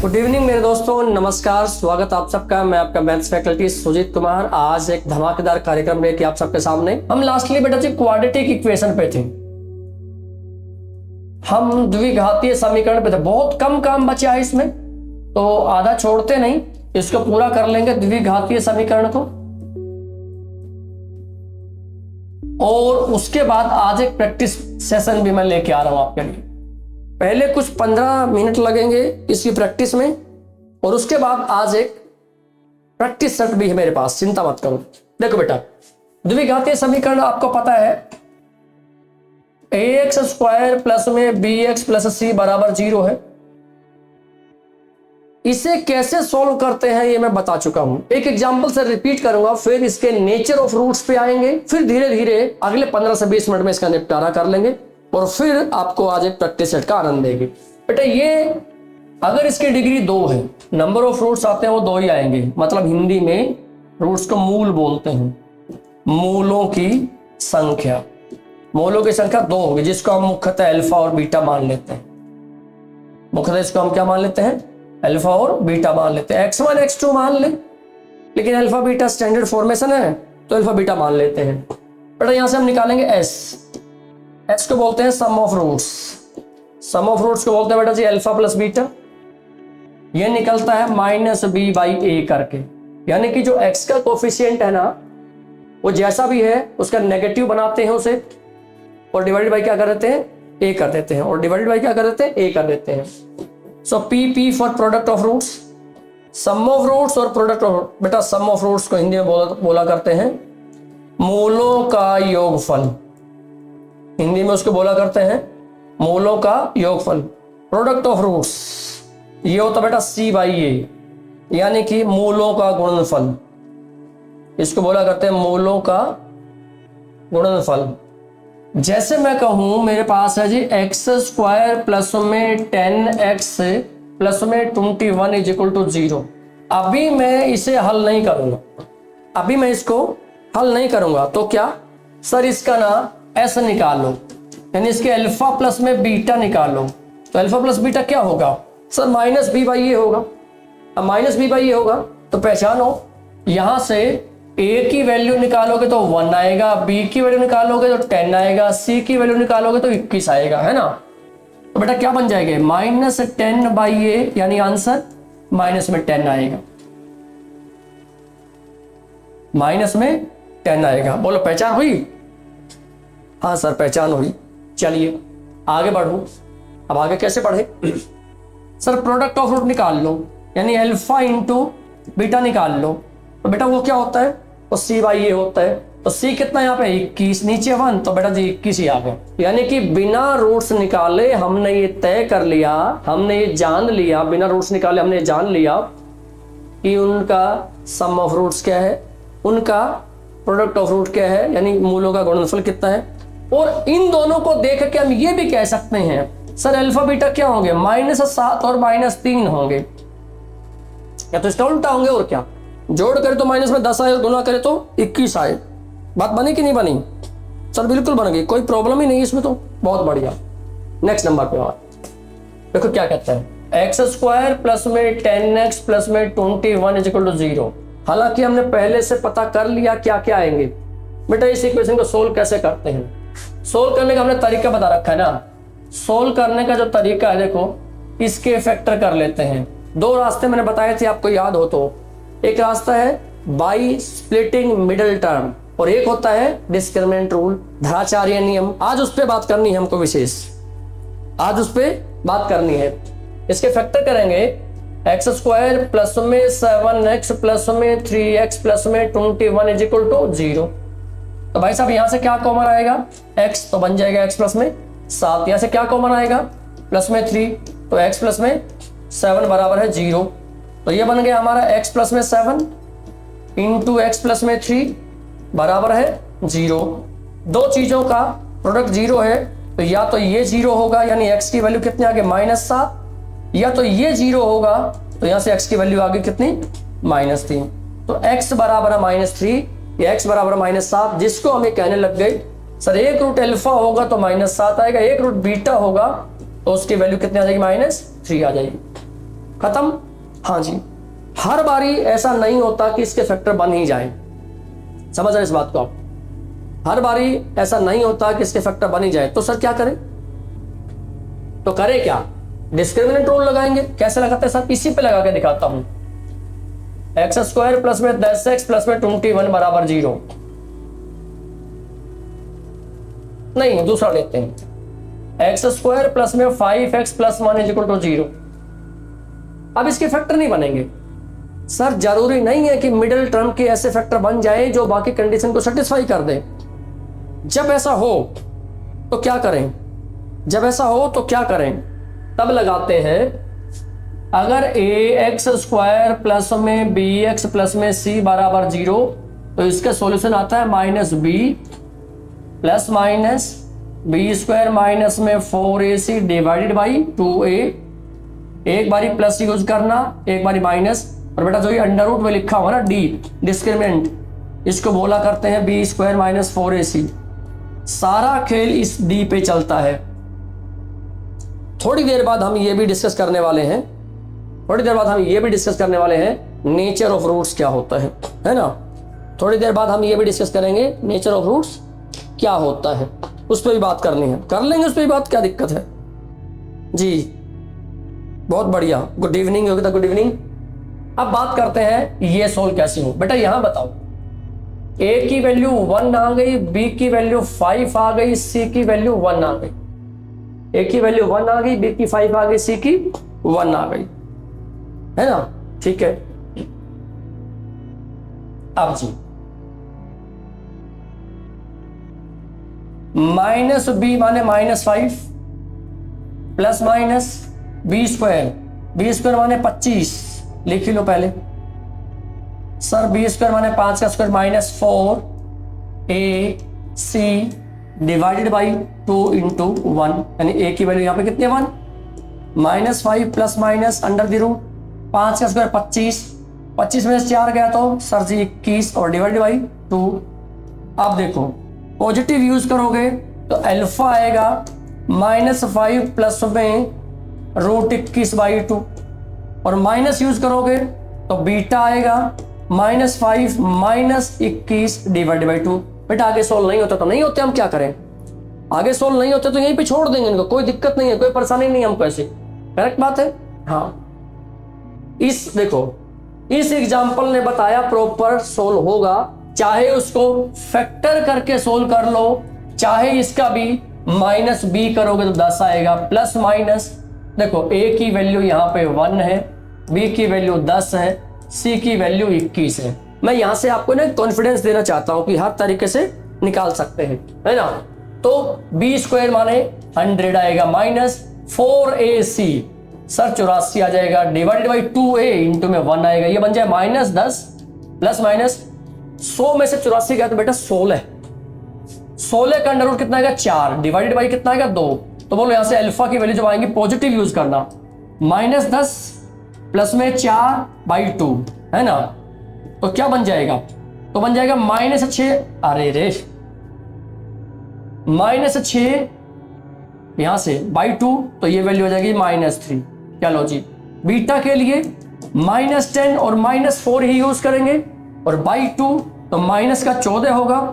Good evening मेरे दोस्तों, नमस्कार, स्वागत आप सबका। मैं आपका मैथ्स फैकल्टी सुजीत कुमार। आज एक धमाकेदार कार्यक्रम लेके आप सबके सामने। हम लास्टली बेटा जी क्वाड्रेटिक इक्वेशन पे थे, हम द्विघातीय समीकरण पे थे। बहुत कम काम बचा है इसमें, तो आधा छोड़ते नहीं, इसको पूरा कर लेंगे द्विघातीय समीकरण को। और उसके बाद आज एक प्रैक्टिस सेशन भी मैं लेके आ रहा हूं आपके लिए। पहले कुछ 15 मिनट लगेंगे इसकी प्रैक्टिस में, और उसके बाद आज एक प्रैक्टिस सेट भी है मेरे पास, चिंता मत करो। देखो बेटा, द्विघातीय समीकरण आपको पता है, ax स्क्वायर प्लस में bx प्लस c बराबर 0 है। इसे कैसे सॉल्व करते हैं ये मैं बता चुका हूं। एक एग्जांपल से रिपीट करूंगा, फिर इसके नेचर ऑफ रूट्स पे आएंगे, फिर धीरे धीरे अगले 15 से 20 मिनट में इसका निपटारा कर लेंगे, और फिर आपको आज एक प्रैक्टिस सेट का आनंद देगी। बेटा ये अगर इसकी डिग्री 2 है, नंबर ऑफ रूट्स आते हैं वो 2 ही आएंगे। मतलब हिंदी में रूट्स को मूल बोलते हैं, मूलों की संख्या। मूलों की संख्या 2 होगी, जिसको हम मुख्यतः अल्फा और बीटा मान लेते हैं। मुख्यतः इसको हम क्या मान लेते हैं? अल्फा और बीटा मान लेते हैं। x1 x2 मान ले, लेकिन अल्फा बीटा स्टैंडर्ड फॉर्मेशन है तो अल्फा बीटा मान लेते हैं। बेटा यहां से हम निकालेंगे s को बोलते हैं sum of roots. Sum of roots को बोलते हैं बेटा जी अल्फा प्लस बीटा। ये निकलता है -b/a करके, यानी कि जो x का कोफिशिएंट है ना, वो जैसा भी है उसका नेगेटिव बनाते हैं उसे, और डिवाइडेड बाय क्या कर देते हैं? a कर देते हैं, और डिवाइडेड बाय क्या कर देते हैं? a कर देते हैं। So p for product of roots, sum of roots और प्रोडक्ट ऑफ। बेटा सम ऑफ रूट्स को हिंदी में बोला करते हैं मूलों का योगफल। हिंदी में उसको बोला करते हैं मूलों का योगफल। प्रोडक्ट ऑफ रूट्स ये होता बेटा c/a, यानी कि मूलों का गुणनफल। इसको बोला करते हैं मूलों का गुणनफल। जैसे मैं कहूं मेरे पास है जी x स्क्वायर प्लस में 10x प्लस में 21 इज इक्वल टू 0। अभी मैं इसे हल नहीं करूंगा, अभी मैं इसको हल नहीं करूंगा। तो क्या सर इसका ना s निकालो, यानी इसके अल्फा प्लस में बीटा निकालो। तो अल्फा प्लस बीटा क्या होगा सर? -b/a होगा। अब -b/a होगा तो पहचानो, यहां से a की वैल्यू निकालोगे तो 1 आएगा, b की वैल्यू निकालोगे तो 10 आएगा, c की वैल्यू निकालोगे तो 21 आएगा, है ना। तो बेटा क्या बन जाएगा? -10/a, यानी आंसर माइनस में 10 आएगा, माइनस में 10 आएगा। बोलो पहचान हुई? हाँ सर पहचान हुई। चलिए आगे बढ़ो। अब आगे कैसे पढ़े? सर प्रोडक्ट ऑफ रूट निकाल लो, यानी अल्फा इंटू बीटा निकाल लो। तो बेटा वो क्या होता है? वो c/a होता है। तो c कितना यहाँ पे? 21, नीचे 1, तो बेटा जी 21 ही आ गया। यानी कि बिना रूट्स निकाले हमने ये तय कर लिया, हमने ये जान लिया, बिना रूट्स निकाले हमने जान लिया कि उनका सम ऑफ रूट्स क्या है, उनका प्रोडक्ट ऑफ रूट क्या है, यानी मूलों का गुणनफल कितना है। और इन दोनों को देख के हम ये भी कह सकते हैं सर अल्फा बीटा क्या होंगे? -7 और -3 होंगे, या तो इसका उल्टा होंगे। और क्या, जोड़ करे तो माइनस में 10 आए, गुना करे तो 21 आए। बात बनी कि नहीं बनी? सर बिल्कुल बन गई, कोई प्रॉब्लम ही नहीं इसमें, तो बहुत बढ़िया। नेक्स्ट नंबर पे और देखो क्या कहता है, x स्क्वायर प्लस में 10x प्लस में 21 इज इक्वल टू 0। हालांकि हमने पहले से पता कर लिया क्या क्या आएंगे। बेटा इस इक्वेशन को सोल्व कैसे करते हैं? सोल्व करने का हमने तरीका बता रखा है ना। सोल्व करने का जो तरीका है, देखो इसके फैक्टर कर लेते हैं। 2 रास्ते मैंने बताए थे, आपको याद हो तो। एक रास्ता है बाई स्प्लिटिंग मिडिल टर्म, और एक होता है डिस्क्रिमिनेंट रूल, धराचार्य नियम। आज उस पर बात करनी है हमको, विशेष आज उस पर बात करनी है। इसके फैक्टर करेंगे x स्क्वायर प्लस में 7x प्लस में 3x प्लस में 21 इज इक्वल टू 0। तो भाई साहब यहां से क्या कॉमन आएगा? x, तो बन जाएगा x प्लस में 7। यहां से क्या कॉमन आएगा? प्लस में 3, तो x प्लस में 7 बराबर है 0। तो ये बन गया हमारा x प्लस में 7 इंटू x प्लस में 3 बराबर है 0। 2 चीजों का प्रोडक्ट 0 है, तो या तो ये 0 होगा, यानी x की वैल्यू कितनी आ गई? -7, या तो ये 0 होगा, तो यहां से x की वैल्यू आ गई कितनी? -3। तो x बराबर है -3, या x बराबर -7, जिसको हमें कहने लग गए सर एक रूट अल्फा होगा तो -7 आएगा, एक रूट बीटा होगा तो उसकी वैल्यू कितनी आ जाएगी? -3 आ जाएगी। खत्म। हाँ जी, हर बारी ऐसा नहीं होता कि इसके फैक्टर बन ही जाए, समझ रहे इस बात को आप। हर बारी ऐसा नहीं होता कि इसके फैक्टर बन ही जाए। तो सर क्या करें, तो करें क्या, डिस्क्रिमिनेंट रूल लगाएंगे। कैसे लगाते हैं सर, इसी पे लगा के दिखाता हूं। एक्स स्क्वायर प्लस में 10x प्लस में 21 बराबर 0। नहीं, दूसरा लेते हैं, एक्स स्क्वायर प्लस में 5x plus 1 is equal to 0। अब इसके फैक्टर नहीं बनेंगे सर। जरूरी नहीं है कि मिडिल टर्म के ऐसे फैक्टर बन जाए जो बाकी कंडीशन को सेटिस्फाई कर दे। जब ऐसा हो तो क्या करें, जब ऐसा हो तो क्या करें, तब लगाते हैं, अगर ax स्क्वायर प्लस में bx प्लस में c बराबर 0, तो इसका सॉल्यूशन आता है minus b plus minus b square minus में 4ac डिवाइडेड बाई 2a। एक बारी प्लस यूज करना, एक बारी माइनस, और बेटा जो ये अंडर रूट में लिखा हुआ ना d डिस्क्रिमिनेंट, इसको बोला करते हैं बी स्क्वायर माइनस 4ac। सारा खेल इस d पे चलता है। थोड़ी देर बाद हम ये भी डिस्कस करने वाले हैं, थोड़ी देर बाद हम ये भी डिस्कस करने वाले हैं नेचर ऑफ रूट्स क्या होता है ना। थोड़ी देर बाद हम ये भी डिस्कस करेंगे नेचर ऑफ रूट्स क्या होता है, उस पर भी बात करनी है, कर लेंगे उस पर भी बात, क्या दिक्कत है जी। बहुत बढ़िया, good evening Yogita, good evening. अब बात करते हैं ये सोल्व कैसे हो। बेटा यहां बताओ, ए की वैल्यू 1 आ गई, बी की वैल्यू 5 आ गई, सी की वैल्यू 1 आ गई। ए की वैल्यू 1 आ गई, बी की 5 आ गई, सी की 1 आ गई, है ना। ठीक है, अब जी माइनस बी माने -5 प्लस माइनस बी स्क्वायर माने 25, लिख ही लो पहले सर। बी स्क्वायर माने 5 का square minus 4ac divided by 2 into 1, यानी ए की वैल्यू यहाँ पे कितनी है 1, -5 plus minus under the root 5 का स्क्वायर 25, 25 में से 4 गया तो सर जी 21 और डिवाइडेड बाई 2। अब देखो पॉजिटिव यूज करोगे तो अल्फा आएगा -5 प्लस में √21 बाई 2, और माइनस यूज करोगे तो बीटा आएगा -5 माइनस 21 डिवाइड बाई 2। बेटा आगे सोल्व नहीं होता तो नहीं होते, हम क्या करें, आगे सोल्व नहीं होते तो यहीं पे छोड़ देंगे इनको, कोई दिक्कत नहीं है, कोई परेशानी नहीं हमको ऐसे। करेक्ट बात है। हाँ, इस देखो इस एग्जाम्पल ने बताया प्रॉपर सोल्व होगा, चाहे उसको फैक्टर करके सोल्व कर लो, चाहे इसका भी -b करोगे तो 10 आएगा, प्लस माइनस देखो a की वैल्यू यहाँ पे 1 है, b की वैल्यू 10 है, c की वैल्यू 21 है। मैं यहां से आपको ना कॉन्फिडेंस देना चाहता हूं कि हर तरीके से निकाल सकते हैं, है ना। तो b स्क्वायर माने 100 आएगा माइनस 4ac सर 84 आ जाएगा, डिवाइडेड बाई 2a इंटू में 1 आएगा, ये बन जाए -10 प्लस माइनस 100 में से 84 गया तो बेटा 16 का अंडर रूट कितना आएगा 4, डिवाइडेड बाई कितना आएगा 2। तो बोलो यहां से अल्फा की वैल्यू जब आएंगी पॉजिटिव यूज करना, -10 प्लस में 4 बाई 2, है ना। तो क्या बन जाएगा, तो बन जाएगा -6, अरे रे -6 यहां से बाई 2, तो ये वैल्यू हो जाएगी -3। चलो जी, बीटा के लिए -10 और -4 ही यूज करेंगे, और बाई 2 तो माइनस का 14 होगा,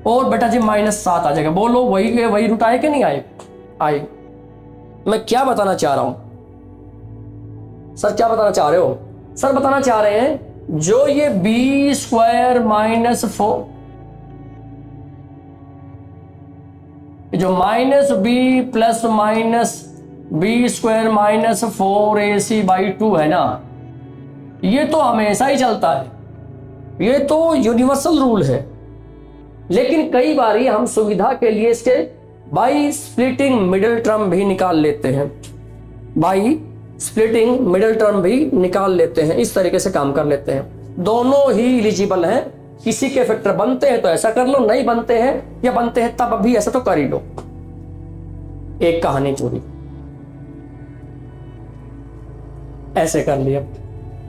और बेटा जी -7 आ जाएगा। बोलो वही रूट आए कि नहीं आए, आए। मैं क्या बताना चाह रहा हूं सर, क्या बताना चाह रहे हो सर, बताना चाह रहे हैं जो ये b स्क्वायर -4 जो -b plus minus b square -4ac by 2 है ना, ये तो हमेशा ही चलता है, ये तो यूनिवर्सल रूल है। लेकिन कई बारी हम सुविधा के लिए इसके बाई स्प्लिटिंग मिडिल टर्म भी निकाल लेते हैं, बाई स्प्लिटिंग मिडिल टर्म भी निकाल लेते हैं, इस तरीके से काम कर लेते हैं। दोनों ही एलिजिबल हैं, किसी के फैक्टर बनते हैं तो ऐसा कर लो, नहीं बनते हैं या बनते हैं तब भी ऐसा तो कर ही लो। एक कहानी चोरी ऐसे कर लिया।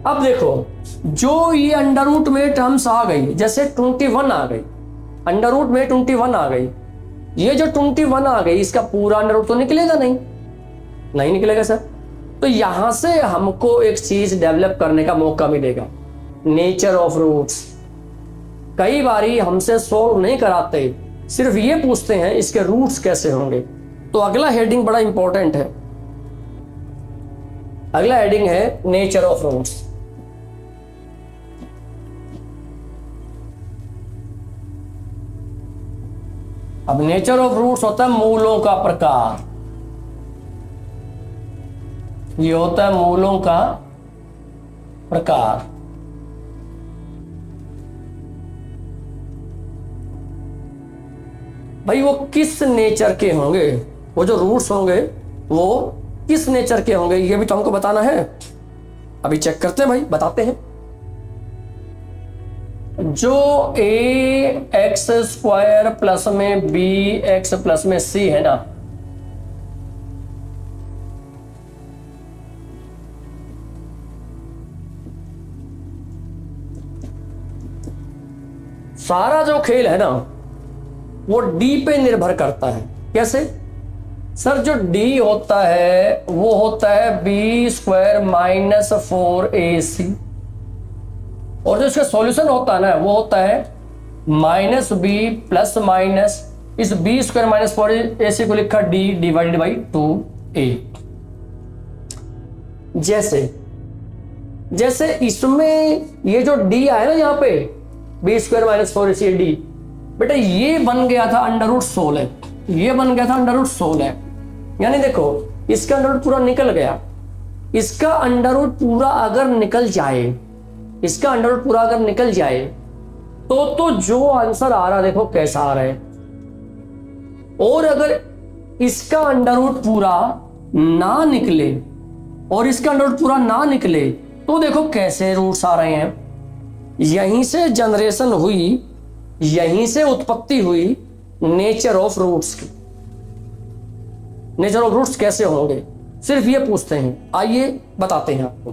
अब देखो जो ये अंडर रूट में टर्म्स आ गई, जैसे 21 आ गई, अंडर रूट में 21 आ गई, ये जो 21 आ गई इसका पूरा अंडर रूट तो निकलेगा नहीं, नहीं निकलेगा सर। तो यहां से हमको एक चीज डेवलप करने का मौका मिलेगा, नेचर ऑफ रूट्स। कई बारी हमसे सॉल्व नहीं कराते, सिर्फ ये पूछते हैं इसके रूट्स कैसे होंगे। तो अगला हेडिंग बड़ा इंपॉर्टेंट है, अगला हेडिंग है नेचर ऑफ रूट्स। अब नेचर ऑफ रूट्स होता है मूलों का प्रकार, ये होता है मूलों का प्रकार। भाई वो किस नेचर के होंगे, वो जो रूट्स होंगे वो किस नेचर के होंगे, ये भी तो हमको बताना है। अभी चेक करते हैं भाई, बताते हैं। जो ए एक्स स्क्वायर प्लस में बी एक्स प्लस में सी है ना, सारा जो खेल है ना वो डी पे निर्भर करता है। कैसे सर? जो डी होता है वो होता है बी स्क्वायर माइनस 4ac, और जो इसका सॉल्यूशन होता है ना वो होता है माइनस बी प्लस माइनस इस बी स्क्वायर माइनस 4ac को लिखा डी डिवाइडेड बाई 2a। जैसे इसमें ये जो डी आया ना यहाँ पे B square minus 4ac D, बेटा ये बन गया था अंडर रूट 16, ये बन गया था अंडर रूट 16। यानी देखो इसका अंडर रूट पूरा निकल गया, इसका अंडर रूट पूरा अगर निकल जाए, इसका अंडर रूट पूरा अगर निकल जाए तो जो आंसर आ रहा देखो कैसा आ रहा है। और अगर इसका अंडर रूट पूरा ना निकले और इसका अंडर रूट पूरा ना निकले तो देखो कैसे रूट्स आ रहे हैं। यहीं से जनरेशन हुई, यहीं से उत्पत्ति हुई नेचर ऑफ रूट्स की। नेचर ऑफ रूट्स कैसे होंगे सिर्फ ये पूछते हैं, आइए बताते हैं आपको।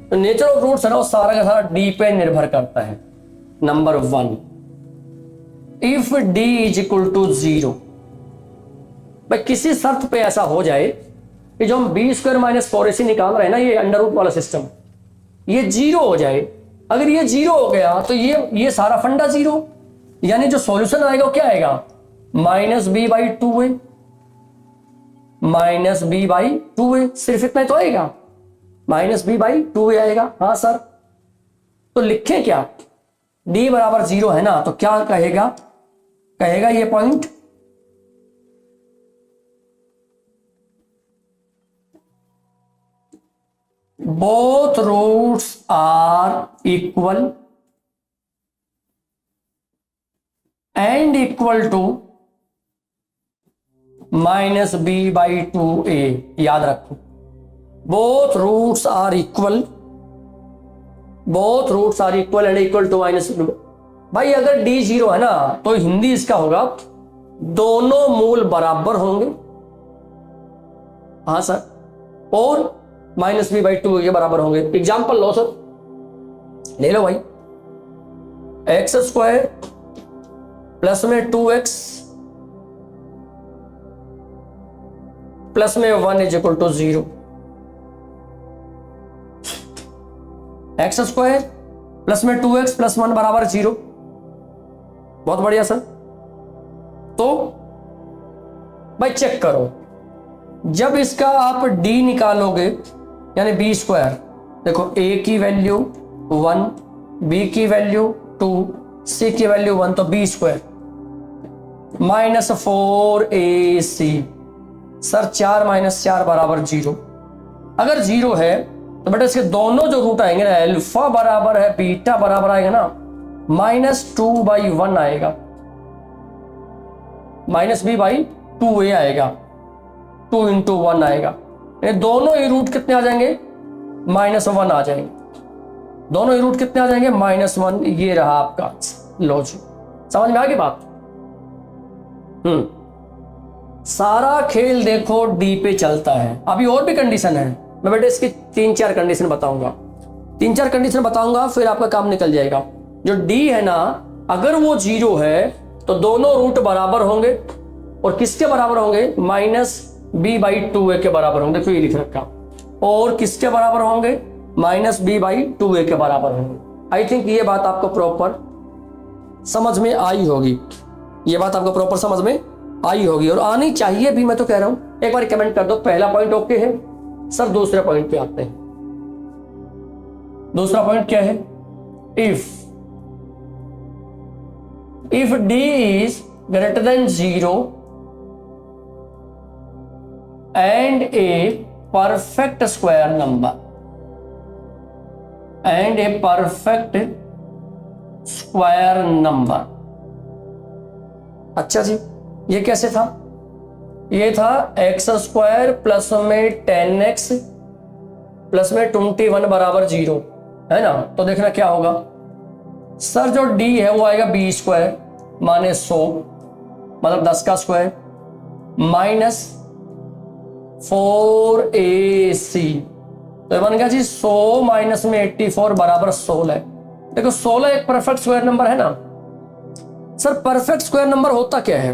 तो नेचर ऑफ रूट्स है ना वो सारा का सारा डी पे निर्भर करता है। Number 1, if d is equal to 0, भाई किसी शर्त पे ऐसा हो जाए कि जो हम बी स्क्वायर माइनस 4ac निकाल रहे हैं ना, ये अंडर रूट वाला सिस्टम, ये 0 हो जाए। अगर ये 0 हो गया तो ये सारा फंडा 0, यानी जो सॉल्यूशन आएगा वो क्या आएगा, minus b by 2a, minus b by 2a, सिर्फ इतना ही तो आएगा, माइनस बी बाई 2a आएगा। हाँ सर, तो लिखें क्या, d बराबर 0 है ना, तो क्या कहेगा, कहेगा ये point both roots are equal and equal to minus b by 2a। याद रखो, both roots are equal, both roots are equal and equal to minus. भाई अगर d 0 है ना तो हिंदी इसका होगा दोनों मूल बराबर होंगे। हाँ सर, और माइनस बी बाई 2 के बराबर होंगे। एग्जाम्पल लो सर, ले लो भाई, एक्स स्क्वायर प्लस में 2x प्लस में 1 is equal to 0। X square plus में 2x प्लस 1 बराबर 0। बहुत बढ़िया सर। तो भाई चेक करो, जब इसका आप d निकालोगे यानी बी स्क्वायर, देखो a की वैल्यू 1, b की वैल्यू 2, c की वैल्यू 1, तो b square minus 4ac, sir 4 minus 4 बराबर 0। अगर 0 है तो बेटा इसके दोनों जो रूट आएंगे ना, अल्फा बराबर है बीटा बराबर आएगा ना माइनस 2/1 आएगा, माइनस b बाई 2a आएगा, 2 इंटू 1 आएगा। ये दोनों ही रूट कितने आ जाएंगे, -1 आ जाएंगे। दोनों ही रूट कितने आ जाएंगे, -1। ये रहा आपका लॉजिक, समझ में आ गई बात। सारा खेल देखो डी पे चलता है। अभी और भी कंडीशन है, मैं बेटे इसकी 3-4 कंडीशन बताऊंगा, 3-4 कंडीशन बताऊंगा, फिर आपका काम निकल जाएगा। जो डी है ना, अगर वो 0 है तो दोनों रूट बराबर होंगे, और किसके बराबर होंगे, b/2a के बराबर होंगे, देखो ये लिख रखा, और किसके बराबर होंगे, -b/2a के बराबर होंगे। आई थिंक ये बात आपको प्रॉपर समझ में आई होगी, ये बात आपको प्रॉपर समझ में आई होगी और आनी चाहिए भी, मैं तो कह रहा हूं। एक बार कमेंट कर दो पहला पॉइंट ओके है। सर दूसरे पॉइंट पे आते हैं। दूसरा पॉइंट क्या है, if d is greater than 0 and a perfect square number अच्छा जी, ये कैसे था, ये था x² प्लस में 10x प्लस में 21 बराबर 0 है ना। तो देखना क्या होगा सर, जो d है वो आएगा b² माने 100 मतलब 10 का स्क्वायर माइनस 4ac, तो बन गया जी 100 माइनस में 84 बराबर 16। देखो 16 एक परफेक्ट स्क्वायर नंबर है ना। सर परफेक्ट स्क्वायर नंबर होता क्या है,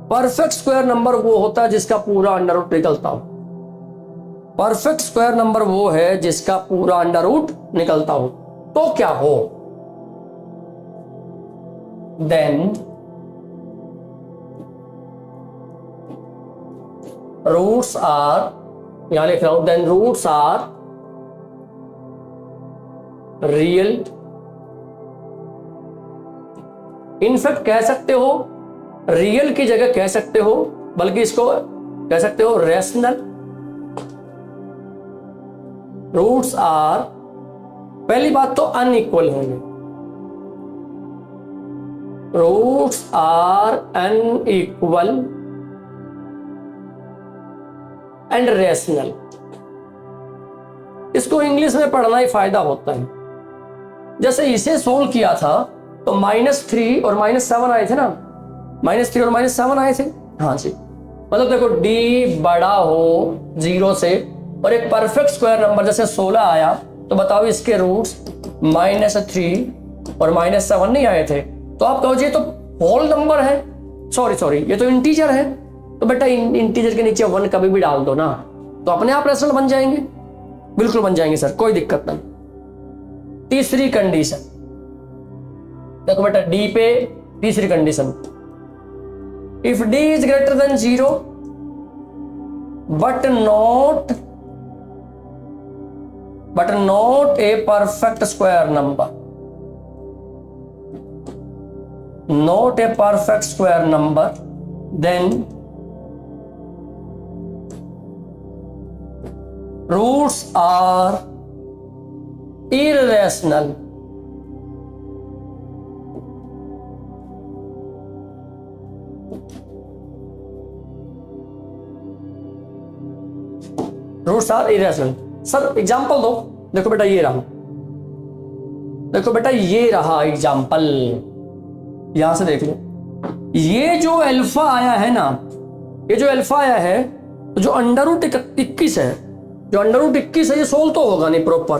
परफेक्ट स्क्वायर नंबर वो होता है जिसका पूरा अंडर रूट निकलता हो। परफेक्ट स्क्वायर नंबर वो है जिसका पूरा अंडर रूट निकलता हो। तो क्या हो, देन रूट्स आर, यहां लिख रहा हूं, then roots are real. In fact कह सकते हो रियल की जगह कह सकते हो, बल्कि इसको कह सकते हो रेशनल। रूट्स आर, पहली बात तो अनइक्वल होंगे, roots are unequal and rational. इसको इंग्लिश में पढ़ना ही फायदा होता है। जैसे इसे सोल्व किया था तो -3 और -7 आए थे ना, -3 और -7 आए थे। हाँ जी, मतलब देखो d बड़ा हो 0 से और एक परफेक्ट स्क्वायर नंबर जैसे 16 आया, तो बताओ इसके रूट्स -3 और -7 नहीं आए थे। तो आप कहो जी तो होल नंबर है, सॉरी ये तो इंटीजर है। तो बेटा इंटीजर के नीचे 1 कभी भी डाल दो ना, तो अपने आप रेशनल बन जाएंगे, बिल्कुल बन जाएंगे सर, कोई दिक्कत नहीं। तीसरी कंडीशन देखो बेटा, डी पे तीसरी condition, if d is greater than 0 but not a perfect square number, not a perfect square number, then roots are irrational। Roots are irrational. Sir example दो। देखो बेटा ये रहा, देखो बेटा ये रहा एग्जाम्पल, यहां से देख लो। ये जो अल्फा आया है ना, ये जो अल्फा आया है, तो जो अंडर रूट 21 है, जो अंडर रूट 21 है, ये सोल्व तो होगा नहीं प्रॉपर।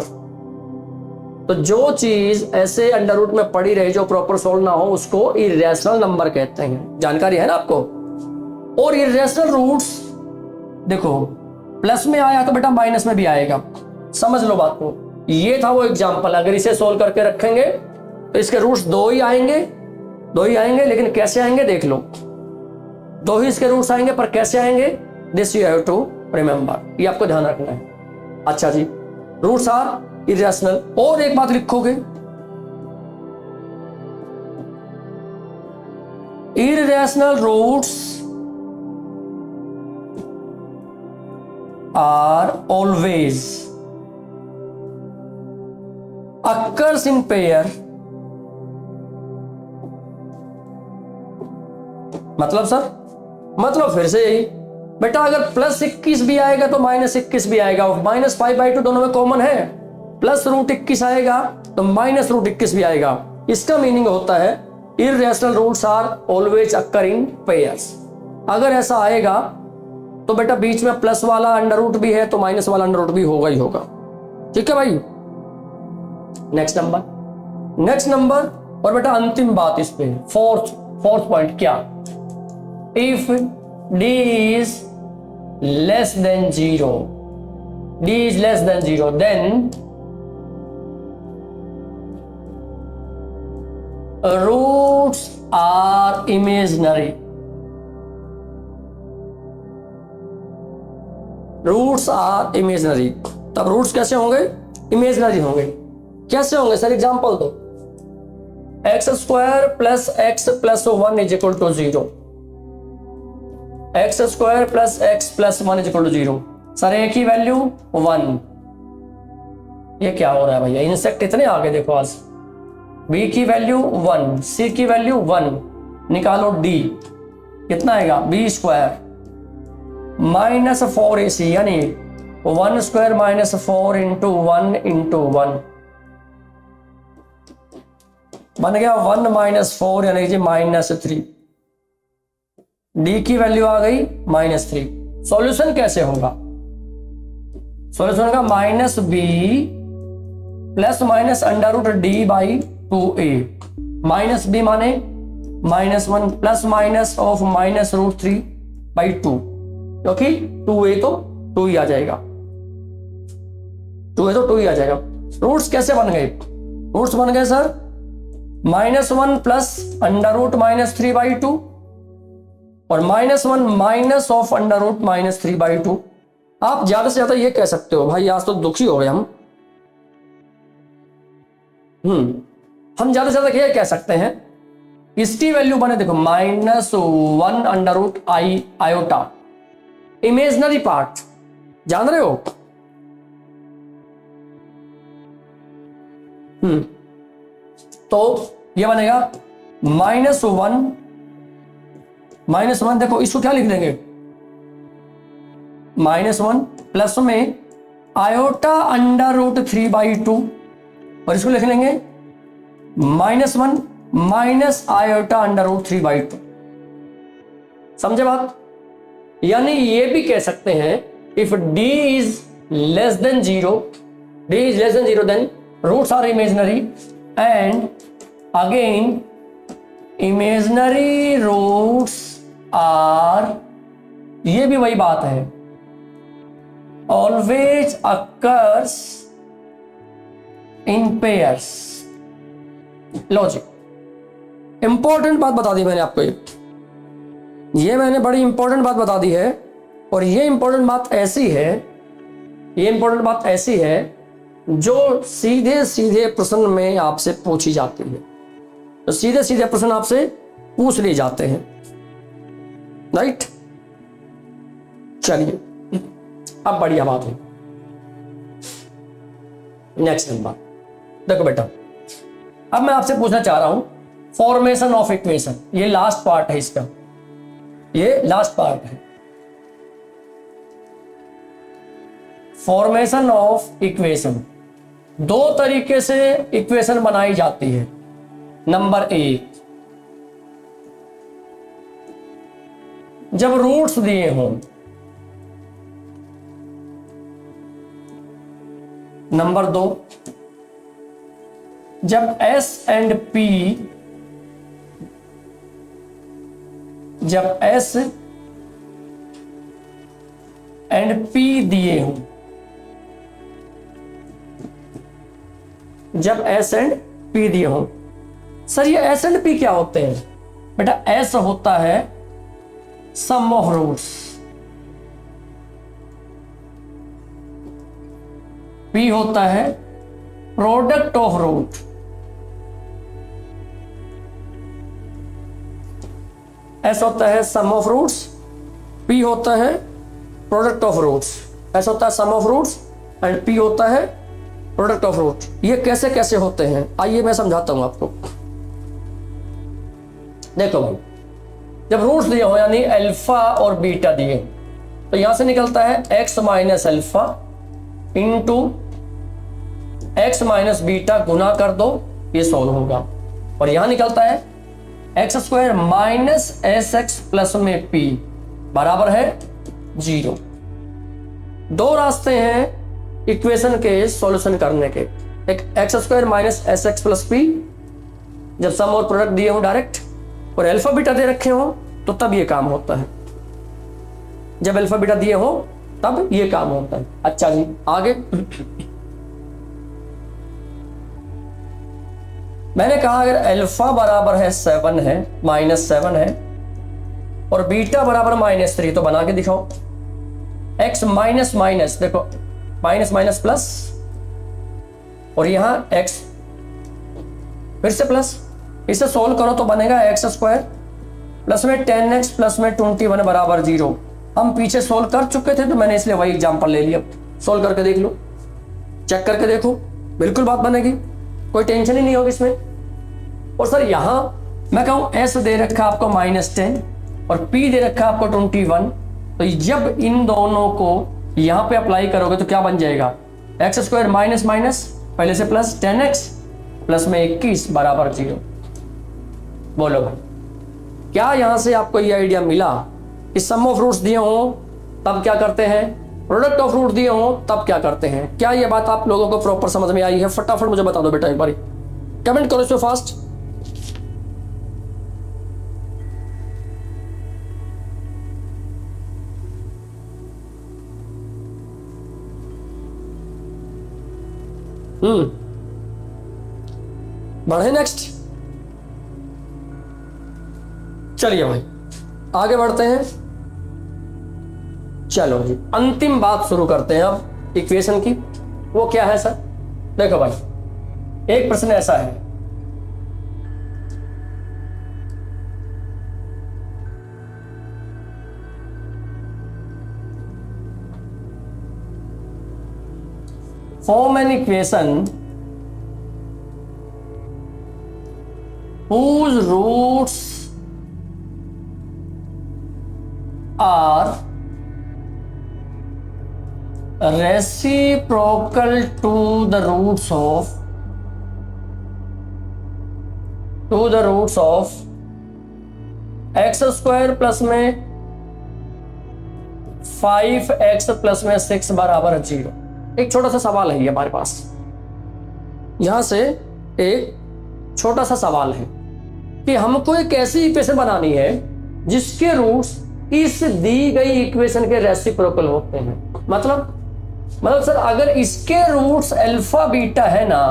तो जो चीज ऐसे अंडर रूट में पड़ी रही जो प्रॉपर सोल्व ना हो, उसको इरेशनल नंबर कहते हैं। जानकारी है ना आपको। और इरेशनल रूट्स देखो, प्लस में आया तो बेटा माइनस में भी आएगा, समझ लो बात को। ये था वो एग्जाम्पल। अगर इसे सोल्व करके रखेंगे तो इसके रूट्स दो ही आएंगे, लेकिन कैसे आएंगे देख लो। दो ही इसके रूट्स आएंगे, पर कैसे आएंगे, this you have to remember, ये आपको ध्यान रखना है। अच्छा जी, रूट्स आर इरेशनल। और एक बात लिखोगे, irrational roots are always occurs in pair। मतलब सर, मतलब फिर से यही बेटा, अगर +21 भी आएगा तो -21 भी आएगा, -5/2 दोनों में कॉमन है, +√21 आएगा तो -√21 भी आएगा। इसका मीनिंग होता है irrational roots are always occur in pairs. अगर ऐसा आएगा तो बेटा बीच में प्लस वाला अंडर रूट भी है तो माइनस वाला अंडर रूट भी होगा ही होगा। ठीक है भाई। नेक्स्ट नंबर और बेटा अंतिम बात इस पे, फोर्थ पॉइंट क्या, if d is less than 0, d is less than 0, then roots are imaginary. Roots are imaginary. तब रूट्स कैसे होंगे? इमेजनरी होंगे। कैसे होंगे सर? एग्जांपल दो। X square plus x plus 1 is equal to 0। X square plus x plus 1 is equal to 0। Sir एक ही value 1। ये क्या हो रहा है भैया? इंसेक्ट इतने आगे देखो आज। बी की वैल्यू 1, सी की वैल्यू 1, निकालो डी कितना आएगा? बी स्क्वायर माइनस 4ac यानी 1 स्क्वायर माइनस 4 इंटू 1 इंटू 1 बन गया 1 माइनस 4 यानी कि -3। डी की वैल्यू आ गई -3। सॉल्यूशन कैसे होगा? सॉल्यूशन होगा minus b plus minus under root d by 2a। Minus b माने -1 plus minus of minus root 3 by 2, क्योंकि 2a तो 2 ही आ जाएगा। 2a तो 2 ही आ जाएगा। रूट्स कैसे बन गए? रूट्स बन गए sir -1 plus under root -3 by 2 और -1 minus of under root -3 by 2। आप ज्यादा से ज्यादा ये कह सकते हो भाई, आज तो दुखी हो गए हम ज्यादा से ज्यादा ये कह सकते हैं इसकी वैल्यू बने देखो -1 under root i iota. Imaginary part जान रहे हो? तो ये बनेगा -1 देखो इसको क्या लिख देंगे? -1 प्लस में आयोटा अंडर रूट 3 बाई 2 और इसको लिख लेंगे -1 minus iota under root 3 by 2। समझे बात? यानी ये भी कह सकते हैं if d is less than 0 then roots are imaginary and again imaginary roots are, ये भी वही बात है, always occurs in pairs. Logic important बात बता दी मैंने आपको। ये मैंने बड़ी इंपॉर्टेंट बात बता दी है और ये इंपॉर्टेंट बात ऐसी है जो सीधे सीधे प्रश्न में आपसे पूछी जाती है। तो सीधे सीधे प्रश्न आपसे पूछ लिए जाते हैं, राइट? चलिए अब बढ़िया बात है। नेक्स्ट नंबर देखो बेटा, अब मैं आपसे पूछना चाह रहा हूं फॉर्मेशन ऑफ इक्वेशन। ये लास्ट पार्ट है इसका, ये लास्ट पार्ट है। फॉर्मेशन ऑफ इक्वेशन, दो तरीके से इक्वेशन बनाई जाती है। नंबर 1, जब रूट्स दिए हों। नंबर 2, जब S एंड P, जब S एंड P दिए हों। जब S एंड P दिए हों। सर ये S एंड P क्या होते हैं? बेटा S होता है सम ऑफ रूट्स, P होता है प्रोडक्ट ऑफ रूट। S होता है सम ऑफ रूट्स, P होता है प्रोडक्ट ऑफ रूट्स। S होता है सम ऑफ रूट्स एंड P होता है प्रोडक्ट ऑफ रूट। ये कैसे कैसे होते हैं आइए मैं समझाता हूं आपको। देखो भाई, जब रूट्स दिए हो यानी अल्फा और बीटा दिए, तो यहां से निकलता है x minus alpha into X minus beta, गुना कर दो ये सॉल्व होगा। और यहां निकलता है X square minus S X plus में p बराबर है 0। दो रास्ते हैं इक्वेशन के सॉल्यूशन करने के, एक x square minus S X plus P जब सम और प्रोडक्ट दिए हो डायरेक्ट, और अल्फा बीटा दे रखे हो तो तब ये काम होता है। जब अल्फा बीटा दिए हो तब ये काम होता है। अच्छा जी आगे, मैंने कहा अगर अल्फा बराबर है 7 है, -7 है, और बीटा बराबर -3, तो बना के दिखाओ। x माइनस माइनस, देखो माइनस माइनस प्लस, और यहां x फिर से प्लस, इसे सोल्व करो तो बनेगा x² प्लस में 10x प्लस में 21 बराबर 0। हम पीछे सोल्व कर चुके थे तो मैंने इसलिए वही एग्जांपल ले लिया। सोल्व करके देख लो, चेक करके देखो, बिल्कुल बात बनेगी, कोई टेंशन ही नहीं होगी इसमें। और सर यहां मैं कहूं s दे रखा आपको -10 और p दे रखा आपको 21, तो जब इन दोनों को यहां पे अप्लाई करोगे तो क्या बन जाएगा, x² माइनस माइनस पहले से प्लस 10x प्लस में 21 बराबर 0। बोलो भाई, क्या यहां से आपको ये आइडिया मिला कि सम ऑफ रूट्स दिए हो तब क्या करते हैं, प्रोडक्ट ऑफ रूट दिए हो तब क्या करते हैं? क्या ये बात आप लोगों को प्रॉपर समझ में आई है? फटाफट मुझे बता दो बेटा, एक बारी कमेंट करो इसमें फास्ट। बढ़े नेक्स्ट, चलिए भाई आगे बढ़ते हैं। चलो जी अंतिम बात शुरू करते हैं अब इक्वेशन की। वो क्या है सर? देखो भाई, एक प्रश्न ऐसा है, form an equation whose roots are reciprocal to the roots of x² plus में 5x प्लस में 6 बराबर 0। एक छोटा सा सवाल है ये हमारे पास, यहां से एक छोटा सा सवाल है कि हमको एक ऐसी इक्वेशन बनानी है जिसके रूट्स इस दी गई इक्वेशन के रेसिप्रोकल होते हैं। मतलब सर अगर इसके रूट्स अल्फा बीटा है ना,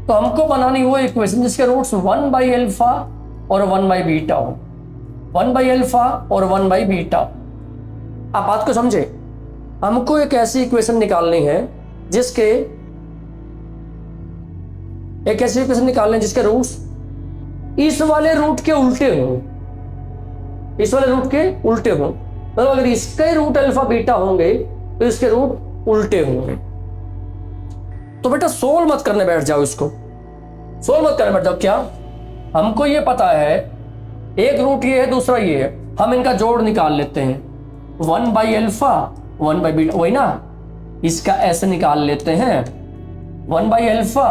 तो हमको बनानी वो इक्वेशन जिसके रूट्स 1/अल्फा और 1/बीटा हो, 1/अल्फा और 1/बीटा। आप बात को समझे, हमको एक ऐसी इक्वेशन निकालनी है जिसके रूट्स इस वाले रूट के उल्टे हो, इस वाले रूट के उल्टे हो। मतलब अगर इसके रूट अल्फा बीटा होंगे तो इसके रूट उल्टे होंगे। तो बेटा सोल्व मत करने बैठ जाओ, इसको सोल्व मत करने बैठ जाओ। क्या हमको ये पता है, एक रूट ये है दूसरा ये है, हम इनका जोड़ निकाल लेते हैं, 1/अल्फा 1/बीटा, वही ना, इसका ऐसे निकाल लेते हैं 1/अल्फा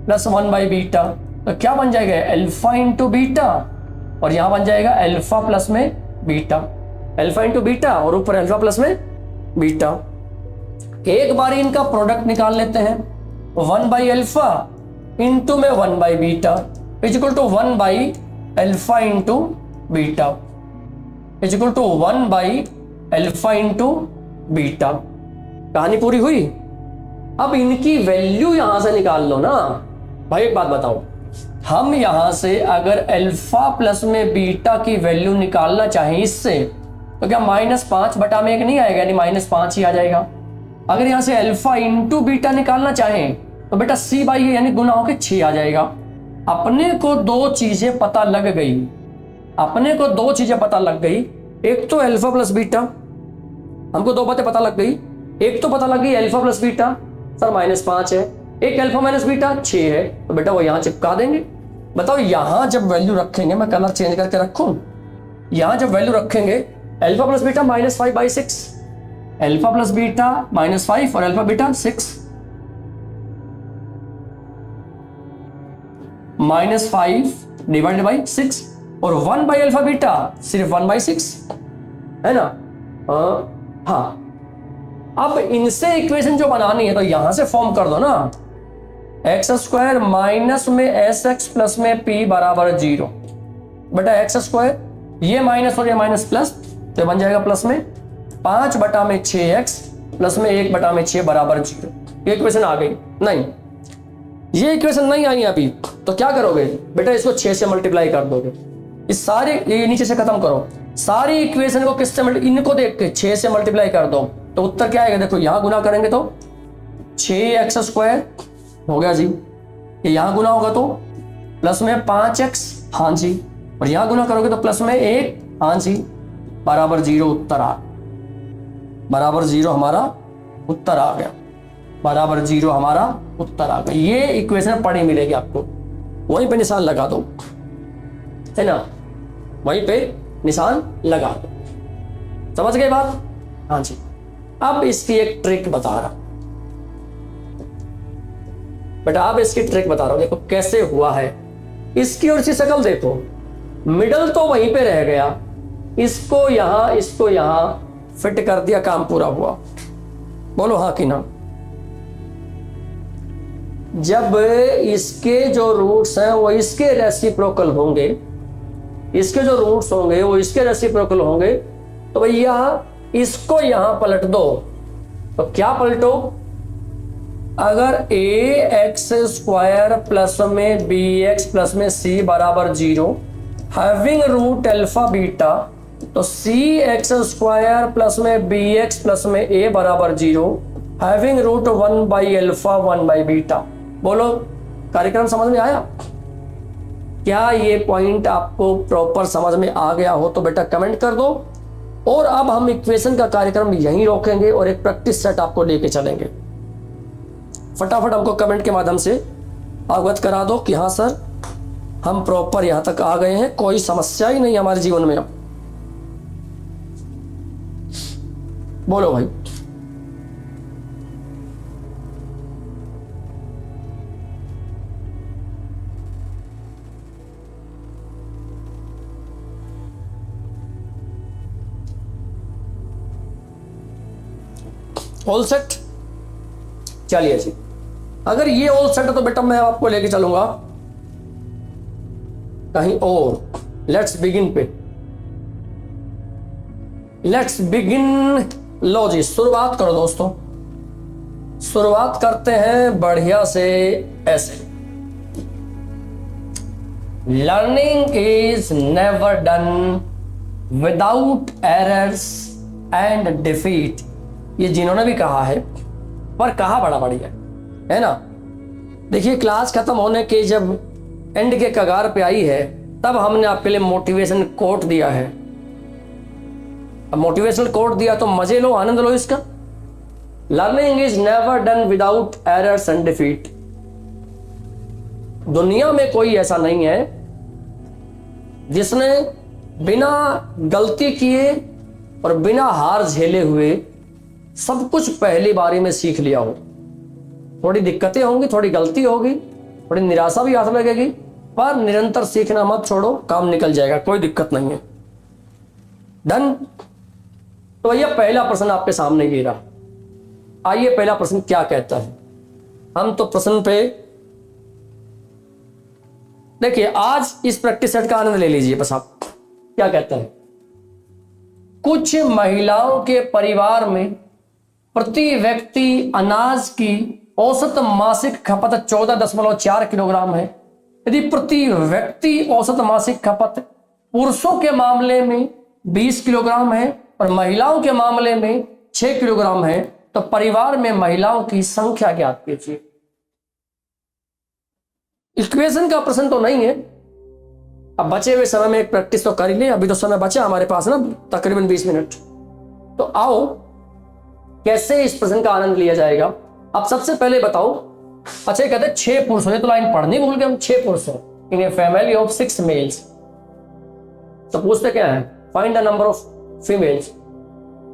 प्लस 1/बीटा, तो क्या बन जाएगा अल्फा इंटू बीटा, और यहां बन जाएगा अल्फा प्लस में बीटा, अल्फा इंटू बीटा और ऊपर अल्फा प्लस में बीटा। एक बार इनका प्रोडक्ट निकाल लेते हैं, 1/अल्फा इंटू में 1/बीटा इज इक्वल टू 1/अल्फा into beta is equal to 1/अल्फा इंटू बीटा। कहानी पूरी हुई। अब इनकी वैल्यू यहां से निकाल लो ना भाई। एक बात बताओ, हम यहां से अगर अल्फा प्लस में बीटा की वैल्यू निकालना चाहें इससे, तो क्या -5/1 नहीं आएगा, यानी -5 ही आ जाएगा। अगर यहां से अल्फा इंटू बीटा निकालना चाहें तो बेटा C/A यानी गुना होकर 6 आ जाएगा। अपने को दो चीजें पता लग गई, एक तो अल्फा प्लस बीटा, हमको दो बातें पता लग गई। एक तो पता लग गई अल्फा प्लस बीटा सर -5 है, एक अल्फा माइनस बीटा 6 है, तो बेटा वो यहां चिपका देंगे। बताओ यहां जब वैल्यू रखेंगे, मैं कलर चेंज करके रखूं, यहां जब वैल्यू रखेंगे alpha plus beta -5/6, alpha plus beta -5 और अल्फा बीटा 6, -5 डिवाइडेड बाई 6 और 1/अल्फा बीटा सिर्फ 1/6 है ना। हाँ, अब इनसे इक्वेशन जो बनानी है तो यहां से फॉर्म कर दो ना, x² माइनस में sx प्लस में p बराबर 0। बेटा x² ये माइनस और ये माइनस प्लस, तो बन जाएगा प्लस में 5 बटा में 6x प्लस में 1 बटा में 6 बराबर 0। ये इक्वेशन आ गई? नहीं, ये इक्वेशन नहीं आई अभी। तो क्या करोगे बेटा, इसको 6 से मल्टीप्लाई कर दोगे। इस सारे ये नीचे से खत्म करो, सारी इक्वेशन को किससे इनको देख के 6 से मल्टीप्लाई कर दो तो उत्तर क्या आएगा? देखो यहां गुना करेंगे तो 6x² हो गया जी, ये यहां गुना होगा तो प्लस में 5x, हाँ जी, और यहां गुना करोगे तो प्लस में 1, हाँ जी, बराबर 0 उत्तर आ, बराबर 0 हमारा उत्तर आ गया, बराबर 0 हमारा उत्तर आ गया। ये इक्वेशन पढ़ी मिलेगी आपको, वहीं पे निशान लगा दो, है ना, वहीं पे निशान लगा दो। समझ गए बात? हाँ जी। अब इसकी एक ट्रिक बता रहा बेटा, अब इसकी ट्रिक बता रहा हूं, देखो कैसे हुआ है। इसकी और इसकी शक्ल देखो, मिडल तो वहीं पे रह गया, इसको यहां फिट कर दिया, काम पूरा हुआ। बोलो हाँ कि ना? जब इसके जो रूट्स हैं वो इसके रेसिप्रोकल होंगे, इसके जो रूट्स होंगे वो इसके रेसिप्रोकल होंगे, तो भैया इसको यहां पलट दो। तो क्या पलटो? अगर ax² प्लस में bx प्लस में c बराबर 0 हैविंग रूट अल्फा बीटा, तो cx² प्लस में bx प्लस में a बराबर 0 हैविंग रूट 1/अल्फा 1/बीटा। बोलो कार्यक्रम समझ में आया? क्या ये पॉइंट आपको प्रॉपर समझ में आ गया हो तो बेटा कमेंट कर दो। और अब हम इक्वेशन का कार्यक्रम यहीं रोकेंगे और एक प्रैक्टिस सेट आपको लेके चलेंगे। फटाफट हमको कमेंट के माध्यम से अवगत करा दो कि हाँ सर हम प्रॉपर यहां तक आ गए हैं, कोई समस्या ही नहीं हमारे जीवन में। अब बोलो भाई। All set? चलिए जी, अगर ये ऑल सेट है तो बेटा मैं आपको लेके चलूंगा कहीं और। लेट्स बिगिन पे, लेट्स बिगिन। लो जी शुरुआत करो दोस्तों, शुरुआत करते हैं बढ़िया से ऐसे। Learning is never done without errors and defeat, ये जिन्होंने भी कहा है, पर कहा बड़ा बढ़िया है ना। देखिए क्लास खत्म होने के जब एंड के कगार पे आई है तब हमने आपके लिए मोटिवेशन कोट दिया है। अब मोटिवेशनल कोट दिया तो मजे लो, आनंद लो इसका। Learning is never done without errors and defeat. दुनिया में कोई ऐसा नहीं है जिसने बिना गलती किए और बिना हार झेले हुए सब कुछ पहली बारी में सीख लिया हो। थोड़ी दिक्कतें होंगी, थोड़ी गलती होगी, थोड़ी निराशा भी हाथ लगेगी, पर निरंतर सीखना मत छोड़ो, काम निकल जाएगा, कोई दिक्कत नहीं है। डन। तो भैया पहला प्रश्न आपके सामने ये रहा। आइए पहला प्रश्न क्या कहता है। हम तो प्रश्न पे देखिए, आज इस प्रैक्टिस सेट का आनंद ले लीजिए बस आप। क्या कहता है? कुछ महिलाओं के परिवार में प्रति व्यक्ति अनाज की औसत मासिक खपत 14.4 किलोग्राम है। यदि प्रति व्यक्ति औसत मासिक खपत पुरुषों के मामले में 20 किलोग्राम है और महिलाओं के मामले में 6 किलोग्राम है, तो परिवार में महिलाओं की संख्या ज्ञात कीजिए। इक्वेशन का प्रश्न तो नहीं है। अब बचे हुए समय में एक प्रैक्टिस तो कर ही ले, अभी तो समय बचा हमारे पास ना तकरीबन 20 मिनट। तो आओ कैसे इस प्रश्न का आनंद लिया जाएगा। अब सबसे पहले बताओ, अच्छा कहते हैं 6 पुरुष हैं, तो लाइन पढ़नी भूल गए हम। 6 पुरुष हैं इन ए फैमिली ऑफ 6 मेल्स। तो पूछते क्या है? Find the number of females.